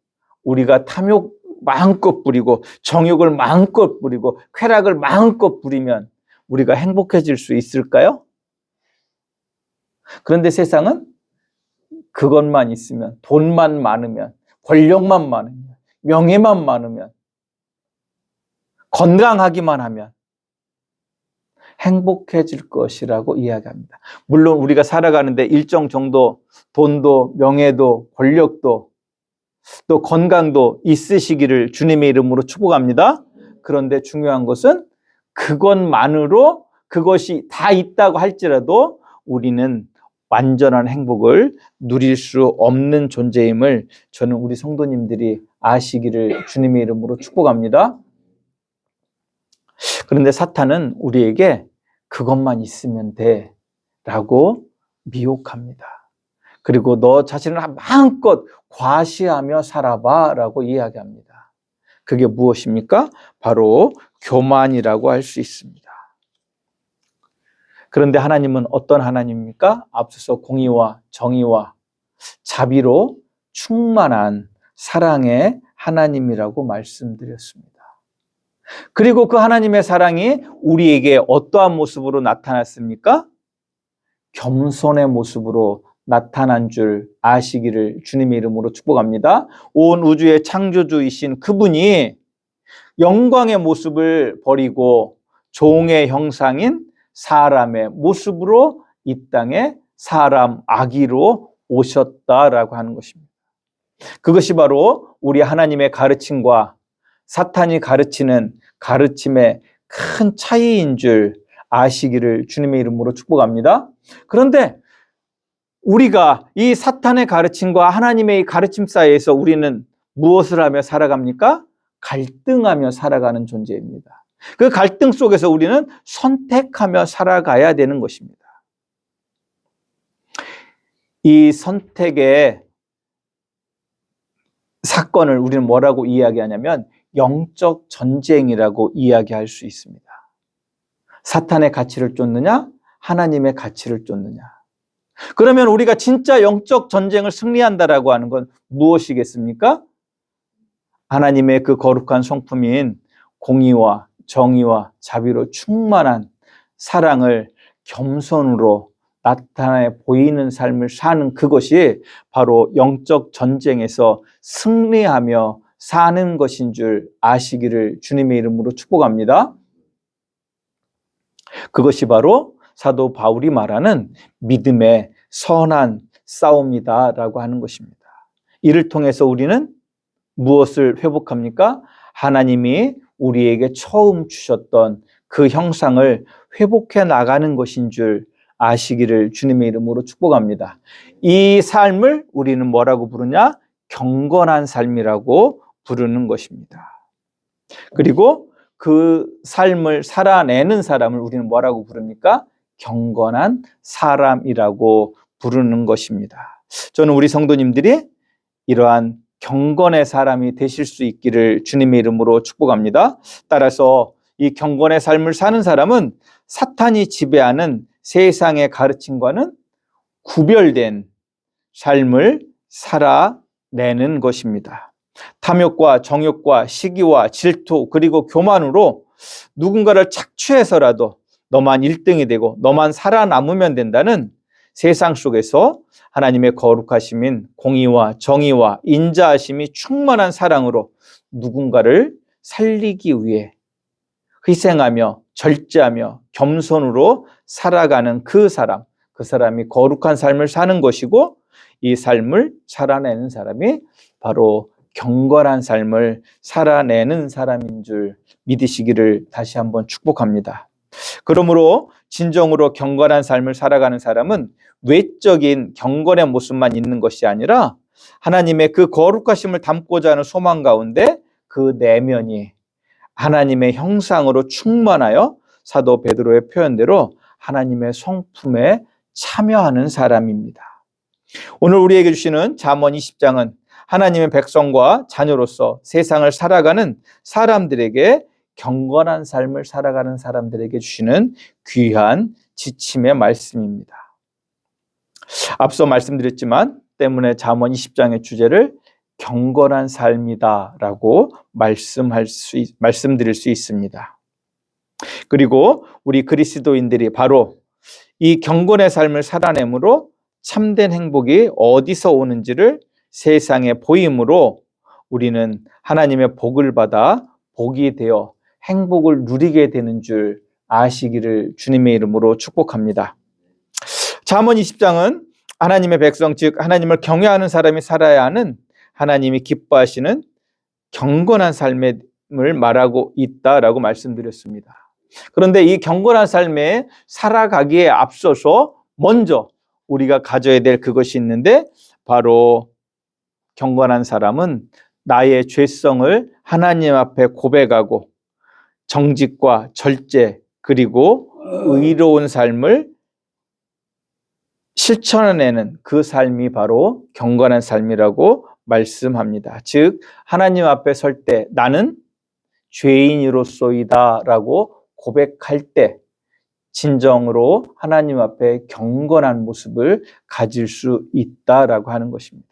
우리가 탐욕 마음껏 부리고 정욕을 마음껏 부리고 쾌락을 마음껏 부리면 우리가 행복해질 수 있을까요? 그런데 세상은 그것만 있으면, 돈만 많으면, 권력만 많으면, 명예만 많으면, 건강하기만 하면 행복해질 것이라고 이야기합니다. 물론 우리가 살아가는데 일정 정도 돈도 명예도 권력도 또 건강도 있으시기를 주님의 이름으로 축복합니다. 그런데 중요한 것은 그것만으로 그것이 다 있다고 할지라도 우리는 완전한 행복을 누릴 수 없는 존재임을 저는 우리 성도님들이 아시기를 주님의 이름으로 축복합니다. 그런데 사탄은 우리에게 그것만 있으면 돼 라고 미혹합니다. 그리고 너 자신을 마음껏 과시하며 살아봐 라고 이야기합니다. 그게 무엇입니까? 바로 교만이라고 할 수 있습니다. 그런데 하나님은 어떤 하나님입니까? 앞서서 공의와 정의와 자비로 충만한 사랑의 하나님이라고 말씀드렸습니다. 그리고 그 하나님의 사랑이 우리에게 어떠한 모습으로 나타났습니까? 겸손의 모습으로 나타난 줄 아시기를 주님의 이름으로 축복합니다. 온 우주의 창조주이신 그분이 영광의 모습을 버리고 종의 형상인 사람의 모습으로 이 땅에 사람 아기로 오셨다라고 하는 것입니다. 그것이 바로 우리 하나님의 가르침과 사탄이 가르치는 가르침의 큰 차이인 줄 아시기를 주님의 이름으로 축복합니다. 그런데 우리가 이 사탄의 가르침과 하나님의 가르침 사이에서 우리는 무엇을 하며 살아갑니까? 갈등하며 살아가는 존재입니다. 그 갈등 속에서 우리는 선택하며 살아가야 되는 것입니다. 이 선택의 사건을 우리는 뭐라고 이야기하냐면 영적 전쟁이라고 이야기할 수 있습니다. 사탄의 가치를 쫓느냐? 하나님의 가치를 쫓느냐? 그러면 우리가 진짜 영적 전쟁을 승리한다라고 하는 건 무엇이겠습니까? 하나님의 그 거룩한 성품인 공의와 정의와 자비로 충만한 사랑을 겸손으로 나타내 보이는 삶을 사는 그것이 바로 영적 전쟁에서 승리하며 사는 것인 줄 아시기를 주님의 이름으로 축복합니다. 그것이 바로 사도 바울이 말하는 믿음의 선한 싸움이다라고 하는 것입니다. 이를 통해서 우리는 무엇을 회복합니까? 하나님이 우리에게 처음 주셨던 그 형상을 회복해 나가는 것인 줄 아시기를 주님의 이름으로 축복합니다. 이 삶을 우리는 뭐라고 부르냐? 경건한 삶이라고 부르는 것입니다. 그리고 그 삶을 살아내는 사람을 우리는 뭐라고 부릅니까? 경건한 사람이라고 부르는 것입니다. 저는 우리 성도님들이 이러한 경건의 사람이 되실 수 있기를 주님의 이름으로 축복합니다. 따라서 이 경건의 삶을 사는 사람은 사탄이 지배하는 세상의 가르침과는 구별된 삶을 살아내는 것입니다. 탐욕과 정욕과 시기와 질투 그리고 교만으로 누군가를 착취해서라도 너만 1등이 되고 너만 살아남으면 된다는 세상 속에서 하나님의 거룩하심인 공의와 정의와 인자하심이 충만한 사랑으로 누군가를 살리기 위해 희생하며 절제하며 겸손으로 살아가는 그 사람이 거룩한 삶을 사는 것이고 이 삶을 살아내는 사람이 바로 경건한 삶을 살아내는 사람인 줄 믿으시기를 다시 한번 축복합니다. 그러므로 진정으로 경건한 삶을 살아가는 사람은 외적인 경건의 모습만 있는 것이 아니라 하나님의 그 거룩하심을 담고자 하는 소망 가운데 그 내면이 하나님의 형상으로 충만하여 사도 베드로의 표현대로 하나님의 성품에 참여하는 사람입니다. 오늘 우리에게 주시는 잠언 20장은 하나님의 백성과 자녀로서 세상을 살아가는 사람들에게 경건한 삶을 살아가는 사람들에게 주시는 귀한 지침의 말씀입니다. 앞서 말씀드렸지만 때문에 잠언 20장의 주제를 경건한 삶이다라고 말씀드릴 수 있습니다. 그리고 우리 그리스도인들이 바로 이 경건의 삶을 살아내므로 참된 행복이 어디서 오는지를 세상에 보임으로 우리는 하나님의 복을 받아 복이 되어 행복을 누리게 되는 줄 아시기를 주님의 이름으로 축복합니다. 잠언 20장은 하나님의 백성, 즉 하나님을 경외하는 사람이 살아야 하는 하나님이 기뻐하시는 경건한 삶을 말하고 있다라고 말씀드렸습니다. 그런데 이 경건한 삶에 살아가기에 앞서서 먼저 우리가 가져야 될 그것이 있는데 바로 경건한 사람은 나의 죄성을 하나님 앞에 고백하고 정직과 절제 그리고 의로운 삶을 실천해내는 그 삶이 바로 경건한 삶이라고 말씀합니다. 즉 하나님 앞에 설 때 나는 죄인으로소이다 라고 고백할 때 진정으로 하나님 앞에 경건한 모습을 가질 수 있다라고 하는 것입니다.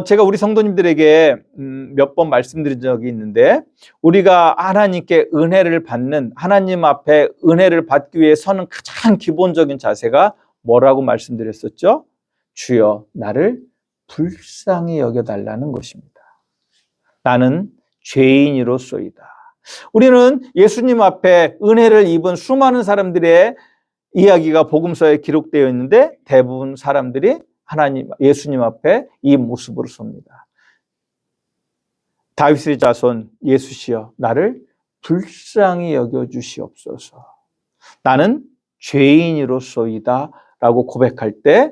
제가 우리 성도님들에게 몇 번 말씀드린 적이 있는데 우리가 하나님께 은혜를 받는 하나님 앞에 은혜를 받기 위해 서는 가장 기본적인 자세가 뭐라고 말씀드렸었죠? 주여 나를 불쌍히 여겨달라는 것입니다. 나는 죄인이로소이다. 우리는 예수님 앞에 은혜를 입은 수많은 사람들의 이야기가 복음서에 기록되어 있는데 대부분 사람들이 예수님 앞에 이 모습으로 섭니다. 다윗의 자손 예수시여 나를 불쌍히 여겨주시옵소서. 나는 죄인이로소이다 라고 고백할 때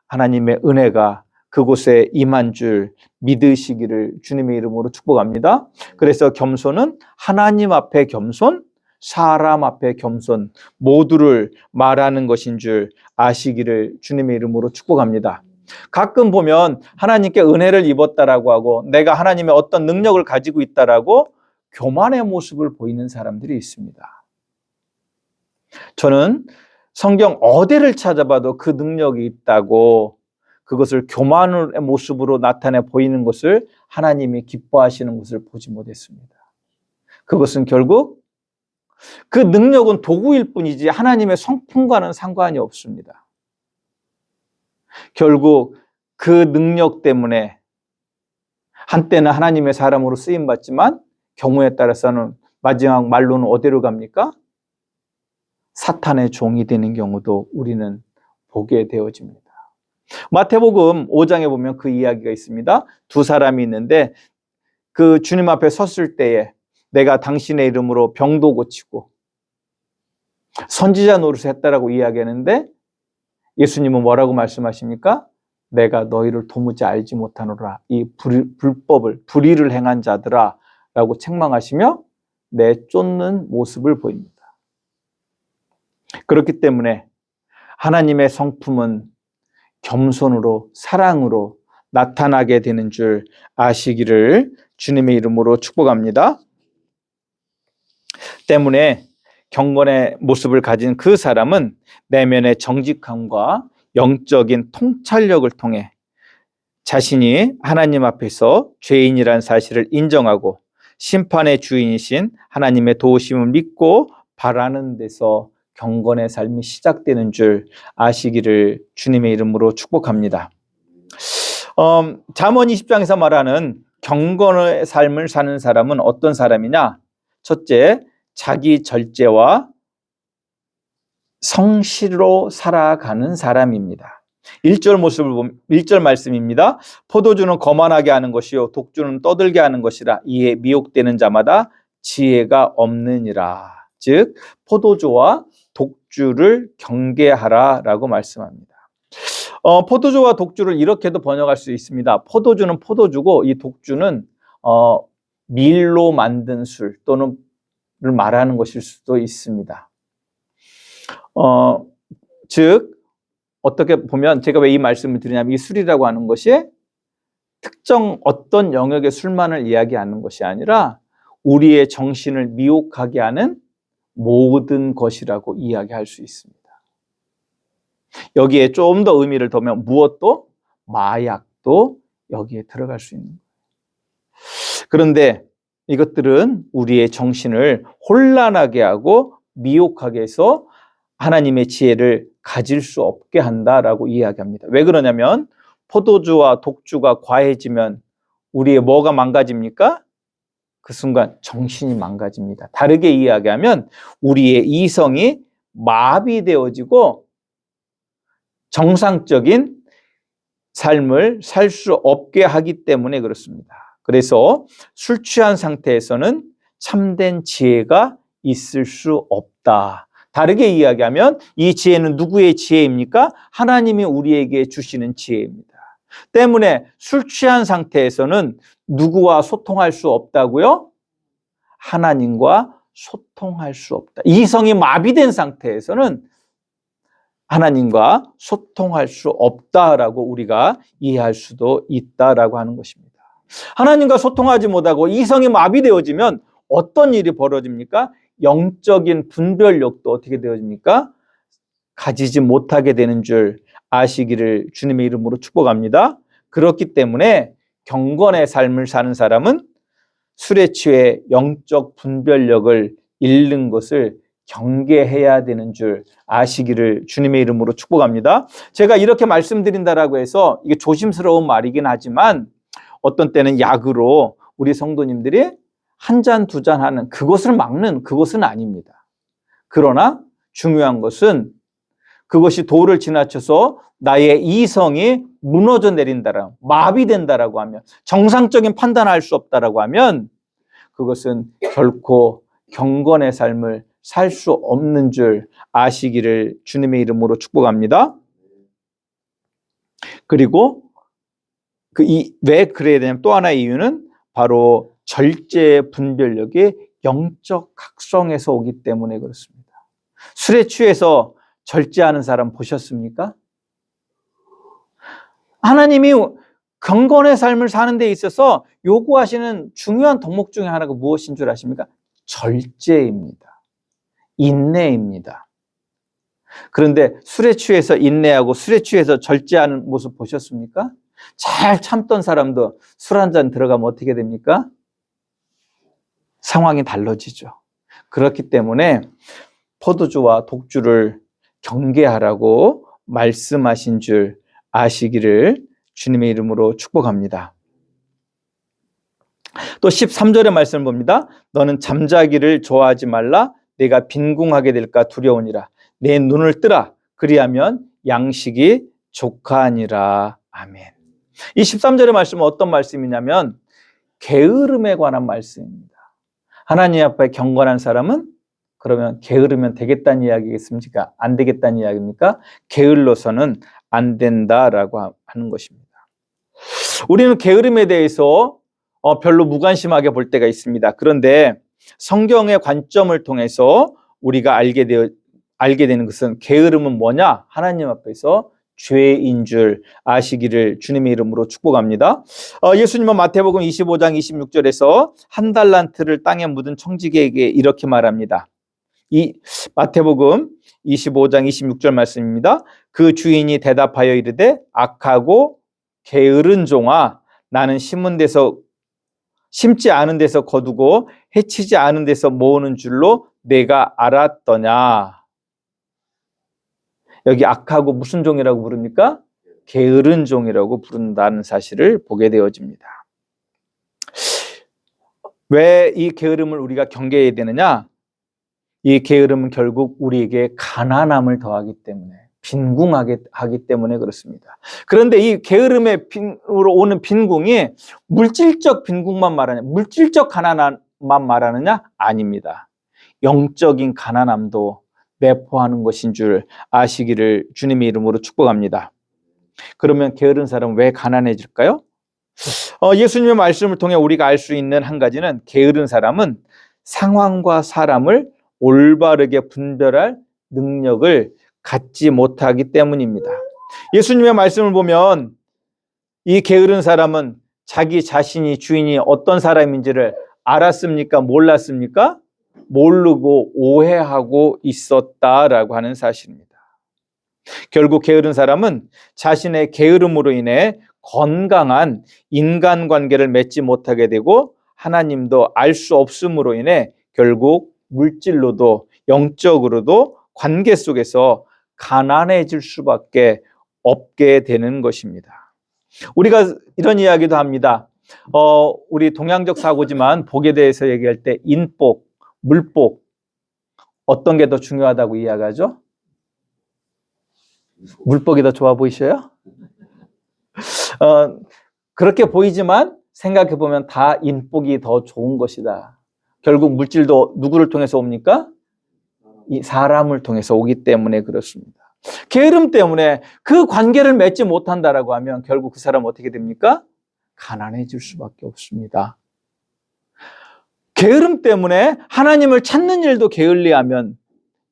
하나님의 은혜가 그곳에 임한 줄 믿으시기를 주님의 이름으로 축복합니다. 그래서 겸손은 하나님 앞에 겸손, 사람 앞에 겸손 모두를 말하는 것인 줄 아시기를 주님의 이름으로 축복합니다. 가끔 보면 하나님께 은혜를 입었다라고 하고 내가 하나님의 어떤 능력을 가지고 있다라고 교만의 모습을 보이는 사람들이 있습니다. 저는 성경 어디를 찾아봐도 그 능력이 있다고 그것을 교만의 모습으로 나타내 보이는 것을 하나님이 기뻐하시는 것을 보지 못했습니다. 그것은 결국 그 능력은 도구일 뿐이지 하나님의 성품과는 상관이 없습니다. 결국 그 능력 때문에 한때는 하나님의 사람으로 쓰임받지만 경우에 따라서는 마지막 말로는 어디로 갑니까? 사탄의 종이 되는 경우도 우리는 보게 되어집니다. 마태복음 5장에 보면 그 이야기가 있습니다. 두 사람이 있는데 그 주님 앞에 섰을 때에 내가 당신의 이름으로 병도 고치고 선지자 노릇을 했다라고 이야기하는데 예수님은 뭐라고 말씀하십니까? 내가 너희를 도무지 알지 못하노라. 이 불의를 행한 자들아 라고 책망하시며 내쫓는 모습을 보입니다. 그렇기 때문에 하나님의 성품은 겸손으로 사랑으로 나타나게 되는 줄 아시기를 주님의 이름으로 축복합니다. 때문에 경건의 모습을 가진 그 사람은 내면의 정직함과 영적인 통찰력을 통해 자신이 하나님 앞에서 죄인이라는 사실을 인정하고 심판의 주인이신 하나님의 도우심을 믿고 바라는 데서 경건의 삶이 시작되는 줄 아시기를 주님의 이름으로 축복합니다. 잠언 20장에서 말하는 경건의 삶을 사는 사람은 어떤 사람이냐? 첫째, 자기 절제와 성실로 살아가는 사람입니다. 1절 모습을 보면 1절 말씀입니다. 포도주는 거만하게 하는 것이요 독주는 떠들게 하는 것이라. 이에 미혹되는 자마다 지혜가 없느니라. 즉 포도주와 독주를 경계하라라고 말씀합니다. 포도주와 독주를 이렇게도 번역할 수 있습니다. 포도주는 포도주고 이 독주는 밀로 만든 술 또는 를 말하는 것일 수도 있습니다. 즉 어떻게 보면 제가 왜 이 말씀을 드리냐면 이 술이라고 하는 것이 특정 어떤 영역의 술만을 이야기하는 것이 아니라 우리의 정신을 미혹하게 하는 모든 것이라고 이야기할 수 있습니다. 여기에 좀 더 의미를 더면 무엇도 마약도 여기에 들어갈 수 있는 거예요. 그런데 이것들은 우리의 정신을 혼란하게 하고 미혹하게 해서 하나님의 지혜를 가질 수 없게 한다라고 이야기합니다. 왜 그러냐면 포도주와 독주가 과해지면 우리의 뭐가 망가집니까? 그 순간 정신이 망가집니다. 다르게 이야기하면 우리의 이성이 마비되어지고 정상적인 삶을 살 수 없게 하기 때문에 그렇습니다. 그래서 술 취한 상태에서는 참된 지혜가 있을 수 없다. 다르게 이야기하면 이 지혜는 누구의 지혜입니까? 하나님이 우리에게 주시는 지혜입니다. 때문에 술 취한 상태에서는 누구와 소통할 수 없다고요? 하나님과 소통할 수 없다. 이성이 마비된 상태에서는 하나님과 소통할 수 없다라고 우리가 이해할 수도 있다라고 하는 것입니다. 하나님과 소통하지 못하고 이성이 마비되어지면 어떤 일이 벌어집니까? 영적인 분별력도 어떻게 되어집니까? 가지지 못하게 되는 줄 아시기를 주님의 이름으로 축복합니다. 그렇기 때문에 경건의 삶을 사는 사람은 술에 취해 영적 분별력을 잃는 것을 경계해야 되는 줄 아시기를 주님의 이름으로 축복합니다. 제가 이렇게 말씀드린다라고 해서 이게 조심스러운 말이긴 하지만 어떤 때는 약으로 우리 성도님들이 한 잔, 두 잔 하는 그것을 막는 그것은 아닙니다. 그러나 중요한 것은 그것이 도를 지나쳐서 나의 이성이 무너져 내린다라고 마비된다라고 하면 정상적인 판단할 수 없다라고 하면 그것은 결코 경건의 삶을 살 수 없는 줄 아시기를 주님의 이름으로 축복합니다. 그리고 왜 그래야 되냐면 또 하나의 이유는 바로 절제의 분별력이 영적 각성에서 오기 때문에 그렇습니다. 술에 취해서 절제하는 사람 보셨습니까? 하나님이 경건의 삶을 사는 데 있어서 요구하시는 중요한 덕목 중에 하나가 무엇인 줄 아십니까? 절제입니다. 인내입니다. 그런데 술에 취해서 인내하고 술에 취해서 절제하는 모습 보셨습니까? 잘 참던 사람도 술 한 잔 들어가면 어떻게 됩니까? 상황이 달라지죠. 그렇기 때문에 포도주와 독주를 경계하라고 말씀하신 줄 아시기를 주님의 이름으로 축복합니다. 또 13절의 말씀을 봅니다. 너는 잠자기를 좋아하지 말라. 내가 빈궁하게 될까 두려우니라. 내 눈을 뜨라. 그리하면 양식이 족하니라. 아멘. 이 13절의 말씀은 어떤 말씀이냐면 게으름에 관한 말씀입니다. 하나님 앞에 경건한 사람은 그러면 게으르면 되겠다는 이야기겠습니까? 안 되겠다는 이야기입니까? 게을러서는 안 된다라고 하는 것입니다. 우리는 게으름에 대해서 별로 무관심하게 볼 때가 있습니다. 그런데 성경의 관점을 통해서 우리가 알게 되는 것은 게으름은 뭐냐? 하나님 앞에서 죄인 줄 아시기를 주님의 이름으로 축복합니다. 예수님은 마태복음 25장 26절에서 한 달란트를 땅에 묻은 청지기에게 이렇게 말합니다. 이 마태복음 25장 26절 말씀입니다. 그 주인이 대답하여 이르되 악하고 게으른 종아, 나는 심지 않은 데서 거두고 해치지 않은 데서 모으는 줄로 내가 알았더냐. 여기 악하고 무슨 종이라고 부릅니까? 게으른 종이라고 부른다는 사실을 보게 되어집니다. 왜 이 게으름을 우리가 경계해야 되느냐? 이 게으름은 결국 우리에게 가난함을 더하기 때문에, 빈궁하게 하기 때문에 그렇습니다. 그런데 이 게으름으로 오는 빈궁이 물질적 빈궁만 말하냐, 물질적 가난함만 말하느냐? 아닙니다. 영적인 가난함도 내포하는 것인 줄 아시기를 주님의 이름으로 축복합니다. 그러면 게으른 사람은 왜 가난해질까요? 예수님의 말씀을 통해 우리가 알 수 있는 한 가지는 게으른 사람은 상황과 사람을 올바르게 분별할 능력을 갖지 못하기 때문입니다. 예수님의 말씀을 보면 이 게으른 사람은 자기 자신이 주인이 어떤 사람인지를 알았습니까? 몰랐습니까? 모르고 오해하고 있었다라고 하는 사실입니다. 결국 게으른 사람은 자신의 게으름으로 인해 건강한 인간관계를 맺지 못하게 되고 하나님도 알 수 없음으로 인해 결국 물질로도 영적으로도 관계 속에서 가난해질 수밖에 없게 되는 것입니다. 우리가 이런 이야기도 합니다. 우리 동양적 사고지만 복에 대해서 얘기할 때 인복, 물복 어떤 게 더 중요하다고 이야기하죠? 물복이 더 좋아 보이셔요? 그렇게 보이지만 생각해 보면 다 인복이 더 좋은 것이다. 결국 물질도 누구를 통해서 옵니까? 이 사람을 통해서 오기 때문에 그렇습니다. 게으름 때문에 그 관계를 맺지 못한다라고 하면 결국 그 사람은 어떻게 됩니까? 가난해질 수밖에 없습니다. 게으름 때문에 하나님을 찾는 일도 게을리하면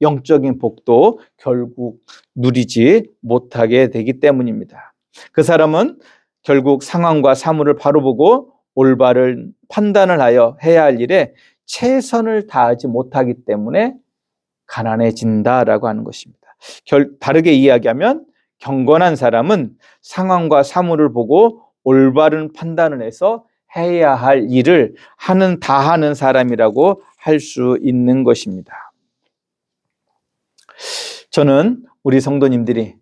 영적인 복도 결국 누리지 못하게 되기 때문입니다. 그 사람은 결국 상황과 사물을 바로 보고 올바른 판단을 하여 해야 할 일에 최선을 다하지 못하기 때문에 가난해진다라고 하는 것입니다. 다르게 이야기하면 경건한 사람은 상황과 사물을 보고 올바른 판단을 해서 해야 할 일을 다 하는 사람이라고 할 수 있는 것입니다. 저는 우리 성도님들이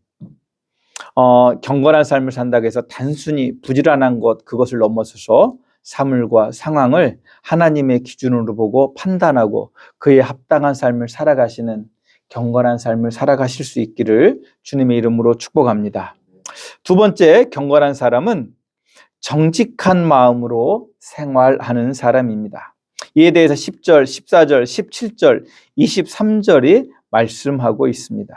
경건한 삶을 산다고 해서 단순히 부지런한 그것을 넘어서서 사물과 상황을 하나님의 기준으로 보고 판단하고 그에 합당한 삶을 살아가시는 경건한 삶을 살아가실 수 있기를 주님의 이름으로 축복합니다. 두 번째, 경건한 사람은 정직한 마음으로 생활하는 사람입니다. 이에 대해서 10절, 14절, 17절, 23절이 말씀하고 있습니다.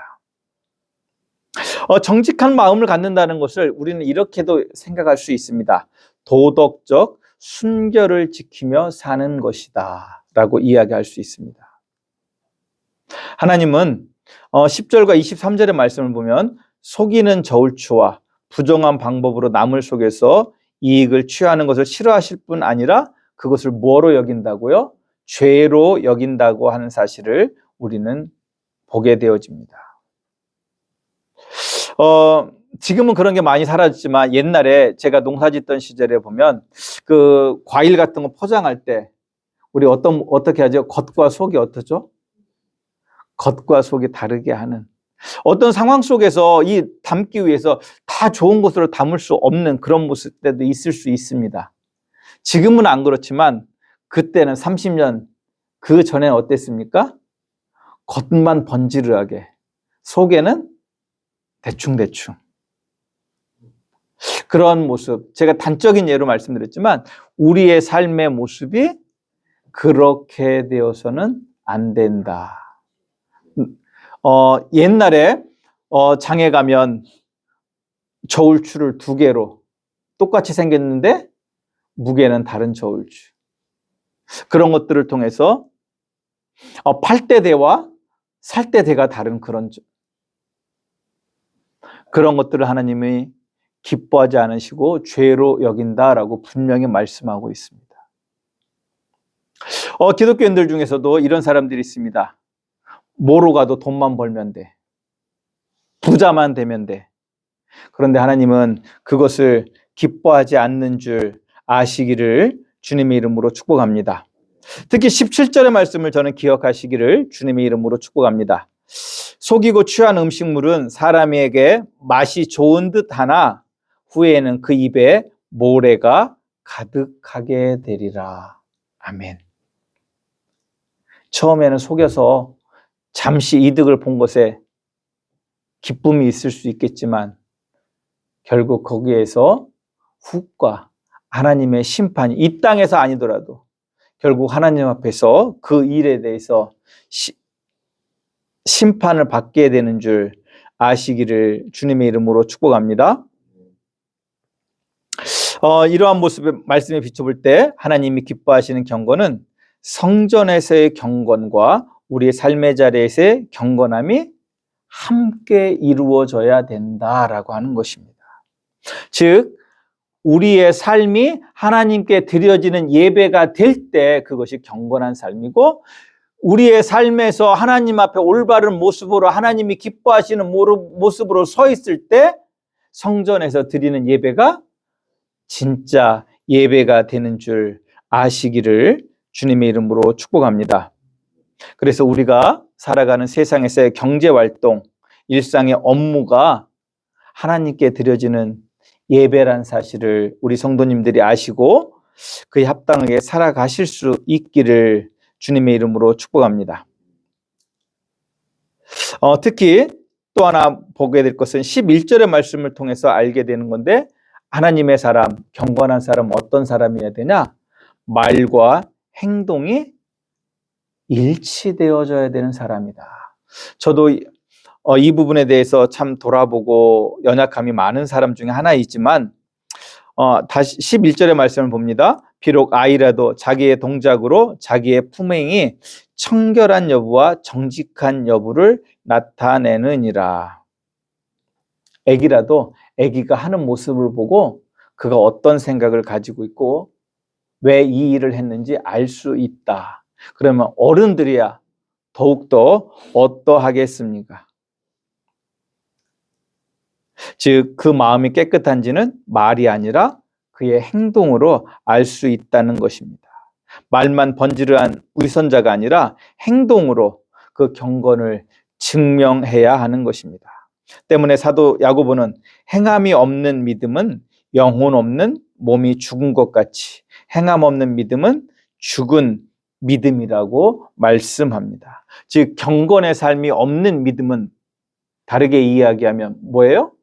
정직한 마음을 갖는다는 것을 우리는 이렇게도 생각할 수 있습니다. 도덕적 순결을 지키며 사는 것이다 라고 이야기할 수 있습니다. 하나님은 10절과 23절의 말씀을 보면 속이는 저울추와 부정한 방법으로 남을 속여서 이익을 취하는 것을 싫어하실 뿐 아니라 그것을 뭐로 여긴다고요? 죄로 여긴다고 하는 사실을 우리는 보게 되어집니다. 지금은 그런 게 많이 사라졌지만 옛날에 제가 농사 짓던 시절에 보면 그 과일 같은 거 포장할 때 우리 어떻게 하죠? 겉과 속이 어떠죠? 겉과 속이 다르게 하는 어떤 상황 속에서 담기 위해서 다 좋은 것으로 담을 수 없는 그런 모습 때도 있을 수 있습니다. 지금은 안 그렇지만 그때는 30년 그 전에는 어땠습니까? 겉만 번지르하게 속에는 대충대충 그런 모습, 제가 단적인 예로 말씀드렸지만 우리의 삶의 모습이 그렇게 되어서는 안 된다. 옛날에 장에 가면 저울추를 2개로 똑같이 생겼는데 무게는 다른 저울추. 그런 것들을 통해서 팔 때 대와 살 때 대가 다른 그런 것들을 하나님이 기뻐하지 않으시고 죄로 여긴다라고 분명히 말씀하고 있습니다. 기독교인들 중에서도 이런 사람들이 있습니다. 뭐로 가도 돈만 벌면 돼. 부자만 되면 돼. 그런데 하나님은 그것을 기뻐하지 않는 줄 아시기를 주님의 이름으로 축복합니다. 특히 17절의 말씀을 저는 기억하시기를 주님의 이름으로 축복합니다. 속이고 취한 음식물은 사람에게 맛이 좋은 듯 하나 후에는 그 입에 모래가 가득하게 되리라. 아멘. 처음에는 속여서 잠시 이득을 본 것에 기쁨이 있을 수 있겠지만 결국 거기에서 후과 하나님의 심판이 이 땅에서 아니더라도 결국 하나님 앞에서 그 일에 대해서 심판을 받게 되는 줄 아시기를 주님의 이름으로 축복합니다. 이러한 모습의 말씀에 비춰볼 때 하나님이 기뻐하시는 경건은 성전에서의 경건과 우리의 삶의 자리에서의 경건함이 함께 이루어져야 된다라고 하는 것입니다. 즉 우리의 삶이 하나님께 드려지는 예배가 될 때 그것이 경건한 삶이고, 우리의 삶에서 하나님 앞에 올바른 모습으로 하나님이 기뻐하시는 모습으로 서 있을 때 성전에서 드리는 예배가 진짜 예배가 되는 줄 아시기를 주님의 이름으로 축복합니다. 그래서 우리가 살아가는 세상에서의 경제활동, 일상의 업무가 하나님께 드려지는 예배란 사실을 우리 성도님들이 아시고 그에 합당하게 살아가실 수 있기를 주님의 이름으로 축복합니다. 특히 또 하나 보게 될 것은 11절의 말씀을 통해서 알게 되는 건데, 하나님의 사람, 경건한 사람 어떤 사람이어야 되냐? 말과 행동이 일치되어져야 되는 사람이다. 저도 이 부분에 대해서 참 돌아보고 연약함이 많은 사람 중에 하나이지만 다시 11절의 말씀을 봅니다. 비록 아이라도 자기의 동작으로 자기의 품행이 청결한 여부와 정직한 여부를 나타내느니라. 애기라도 애기가 하는 모습을 보고 그가 어떤 생각을 가지고 있고 왜 이 일을 했는지 알 수 있다. 그러면 어른들이야 더욱더 어떠하겠습니까? 즉 그 마음이 깨끗한지는 말이 아니라 그의 행동으로 알 수 있다는 것입니다. 말만 번지르한 위선자가 아니라 행동으로 그 경건을 증명해야 하는 것입니다. 때문에 사도 야고보는 행함이 없는 믿음은 영혼 없는 몸이 죽은 것 같이 행함 없는 믿음은 죽은 믿음이라고 말씀합니다. 즉 경건의 삶이 없는 믿음은 다르게 이야기하면 뭐예요?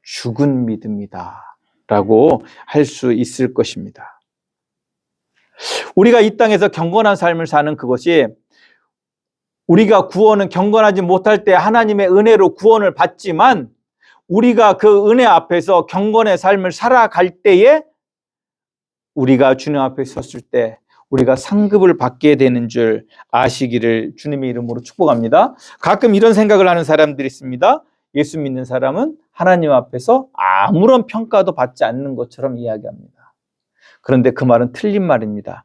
죽은 믿음이다 라고 할 수 있을 것입니다. 우리가 이 땅에서 경건한 삶을 사는 그것이, 우리가 구원은 경건하지 못할 때 하나님의 은혜로 구원을 받지만 우리가 그 은혜 앞에서 경건의 삶을 살아갈 때에 우리가 주님 앞에 섰을 때 우리가 상급을 받게 되는 줄 아시기를 주님의 이름으로 축복합니다. 가끔 이런 생각을 하는 사람들이 있습니다. 예수 믿는 사람은 하나님 앞에서 아무런 평가도 받지 않는 것처럼 이야기합니다. 그런데 그 말은 틀린 말입니다.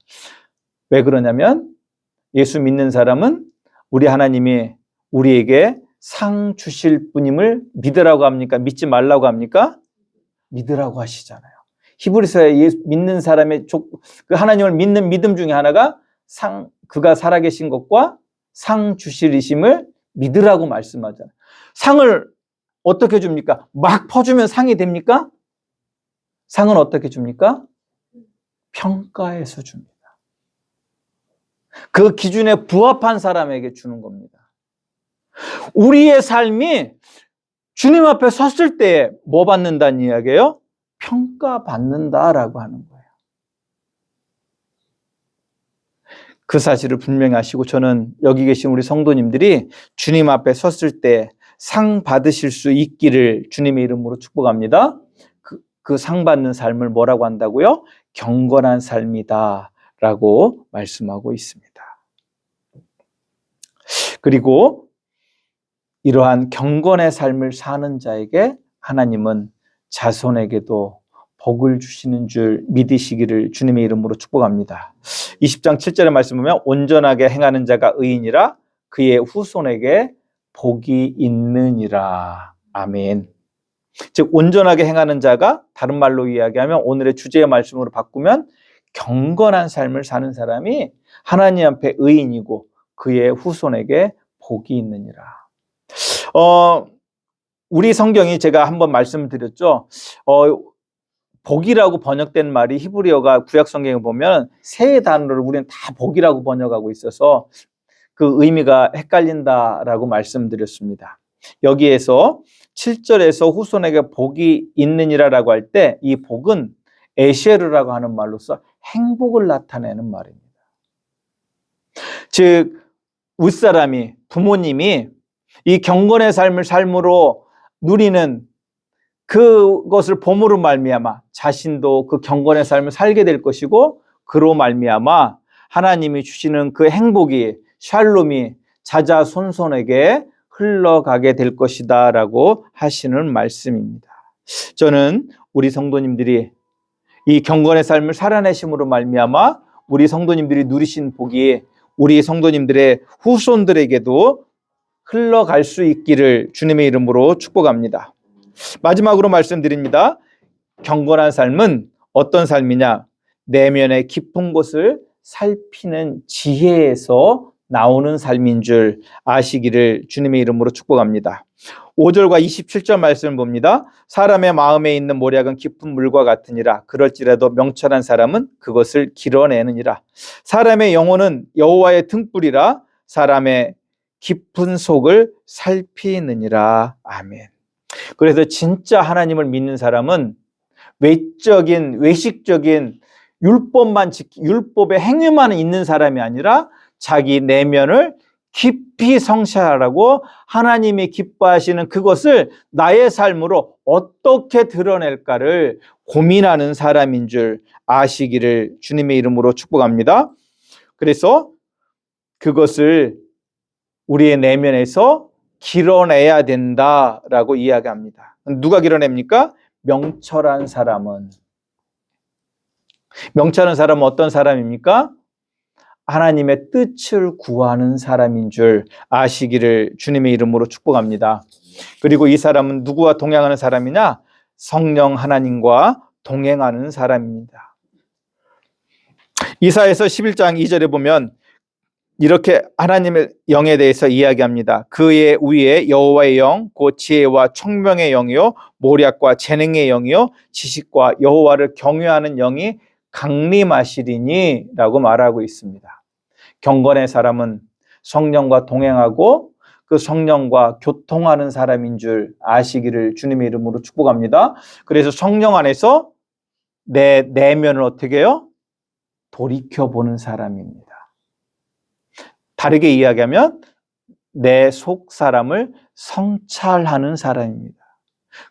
왜 그러냐면 예수 믿는 사람은 우리 하나님이 우리에게 상 주실 분임을 믿으라고 합니까? 믿지 말라고 합니까? 믿으라고 하시잖아요. 히브리서에 믿는 사람의 그 하나님을 믿는 믿음 중에 하나가 그가 살아계신 것과 상 주실이심을 믿으라고 말씀하잖아요. 상을 어떻게 줍니까? 막 퍼주면 상이 됩니까? 상은 어떻게 줍니까? 평가해서 줍니다. 그 기준에 부합한 사람에게 주는 겁니다. 우리의 삶이 주님 앞에 섰을 때 뭐 받는다는 이야기예요? 평가받는다라고 하는 거예요. 그 사실을 분명히 아시고 저는 여기 계신 우리 성도님들이 주님 앞에 섰을 때 상 받으실 수 있기를 주님의 이름으로 축복합니다. 그 상 받는 삶을 뭐라고 한다고요? 경건한 삶이다 라고 말씀하고 있습니다. 그리고 이러한 경건의 삶을 사는 자에게 하나님은 자손에게도 복을 주시는 줄 믿으시기를 주님의 이름으로 축복합니다. 20장 7절의 말씀 보면 온전하게 행하는 자가 의인이라 그의 후손에게 복이 있느니라. 아멘. 즉 온전하게 행하는 자가 다른 말로 이야기하면 오늘의 주제의 말씀으로 바꾸면 경건한 삶을 사는 사람이 하나님 앞에 의인이고 그의 후손에게 복이 있느니라. 우리 성경이 제가 한번 말씀드렸죠. 복이라고 번역된 말이 히브리어가 구약 성경에 보면 세 단어를 우리는 다 복이라고 번역하고 있어서 그 의미가 헷갈린다라고 말씀드렸습니다. 여기에서 7절에서 후손에게 복이 있느니라라고 할 때 이 복은 에쉐르라고 하는 말로서 행복을 나타내는 말입니다. 즉 윗사람이 부모님이 이 경건의 삶을 삶으로 누리는 그것을 봄으로 말미암아 자신도 그 경건의 삶을 살게 될 것이고 그로 말미암아 하나님이 주시는 그 행복이 샬롬이 자자손손에게 흘러가게 될 것이다 라고 하시는 말씀입니다. 저는 우리 성도님들이 이 경건의 삶을 살아내심으로 말미암아 우리 성도님들이 누리신 복이 우리 성도님들의 후손들에게도 흘러갈 수 있기를 주님의 이름으로 축복합니다. 마지막으로 말씀드립니다. 경건한 삶은 어떤 삶이냐? 내면의 깊은 곳을 살피는 지혜에서 나오는 삶인 줄 아시기를 주님의 이름으로 축복합니다. 5절과 27절 말씀을 봅니다. 사람의 마음에 있는 모략은 깊은 물과 같으니라. 그럴지라도 명철한 사람은 그것을 길어내느니라. 사람의 영혼은 여호와의 등불이라. 사람의 깊은 속을 살피느니라. 아멘. 그래서 진짜 하나님을 믿는 사람은 외식적인 율법의 행위만 있는 사람이 아니라 자기 내면을 깊이 성찰하라고 하나님이 기뻐하시는 그것을 나의 삶으로 어떻게 드러낼까를 고민하는 사람인 줄 아시기를 주님의 이름으로 축복합니다. 그래서 그것을 우리의 내면에서 길어내야 된다라고 이야기합니다. 누가 길어냅니까? 명철한 사람은 어떤 사람입니까? 하나님의 뜻을 구하는 사람인 줄 아시기를 주님의 이름으로 축복합니다. 그리고 이 사람은 누구와 동행하는 사람이냐? 성령 하나님과 동행하는 사람입니다. 이사야서 11장 2절에 보면 이렇게 하나님의 영에 대해서 이야기합니다. 그의 위에 여호와의 영, 곧 지혜와 총명의 영이요 모략과 재능의 영이요 지식과 여호와를 경외하는 영이 강림하시리니 라고 말하고 있습니다. 경건의 사람은 성령과 동행하고 그 성령과 교통하는 사람인 줄 아시기를 주님의 이름으로 축복합니다. 그래서 성령 안에서 내 내면을 어떻게 해요? 돌이켜보는 사람입니다. 다르게 이야기하면 내 속 사람을 성찰하는 사람입니다.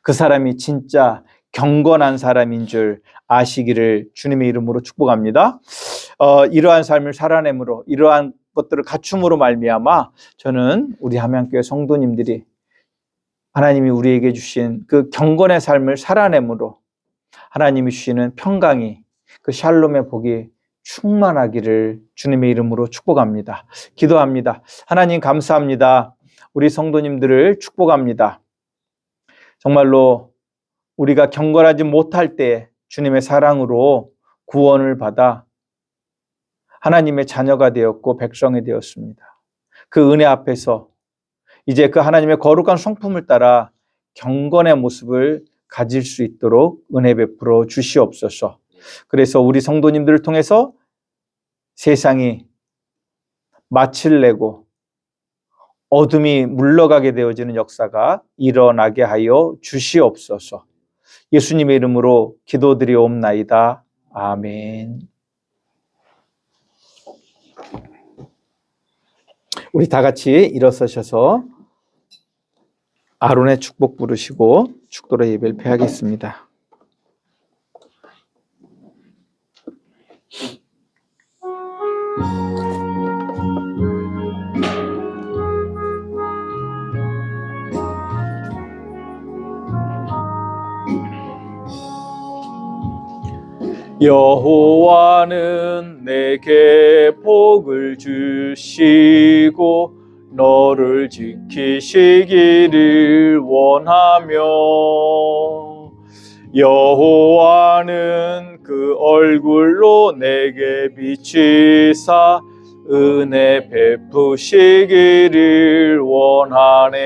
그 사람이 진짜 경건한 사람인 줄 아시기를 주님의 이름으로 축복합니다. 이러한 삶을 살아내므로 이러한 것들을 갖춤으로 말미암아 저는 우리 함양교회 성도님들이 하나님이 우리에게 주신 그 경건의 삶을 살아내므로 하나님이 주시는 평강이 그 샬롬의 복이 충만하기를 주님의 이름으로 축복합니다. 기도합니다. 하나님 감사합니다. 우리 성도님들을 축복합니다. 정말로 우리가 경건하지 못할 때 주님의 사랑으로 구원을 받아 하나님의 자녀가 되었고 백성이 되었습니다. 그 은혜 앞에서 이제 그 하나님의 거룩한 성품을 따라 경건의 모습을 가질 수 있도록 은혜 베풀어 주시옵소서. 그래서 우리 성도님들을 통해서 세상이 마칠 내고 어둠이 물러가게 되어지는 역사가 일어나게 하여 주시옵소서. 예수님의 이름으로 기도드리옵나이다. 아멘. 우리 다 같이 일어서셔서 아론의 축복 부르시고 축도로 예배를 폐하겠습니다. 여호와는 내게 복을 주시고 너를 지키시기를 원하며 여호와는 그 얼굴로 내게 비치사 은혜 베푸시기를 원하네.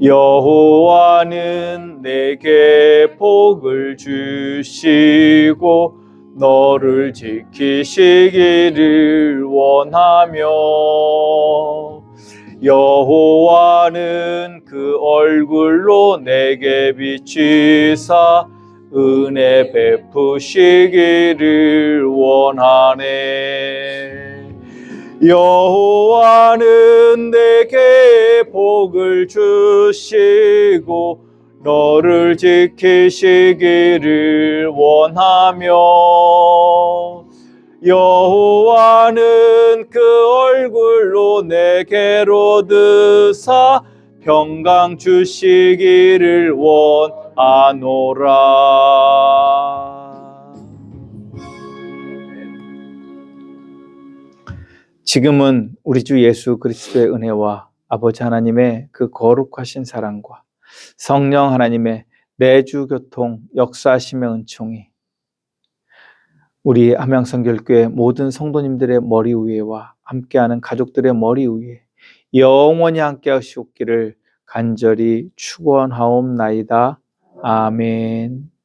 여호와는 내게 복을 주시고 너를 지키시기를 원하며 여호와는 그 얼굴로 내게 비치사 은혜 베푸시기를 원하네. 여호와는 내게 복을 주시고 너를 지키시기를 원하며 여호와는 그 얼굴로 내게로 드사 평강 주시기를 원하노라. 지금은 우리 주 예수 그리스도의 은혜와 아버지 하나님의 그 거룩하신 사랑과 성령 하나님의 내주 교통 역사하심의 은총이 우리 함양성결교회 모든 성도님들의 머리 위에와 함께하는 가족들의 머리 위에 영원히 함께 하시옵기를 간절히 축원하옵나이다. 아멘.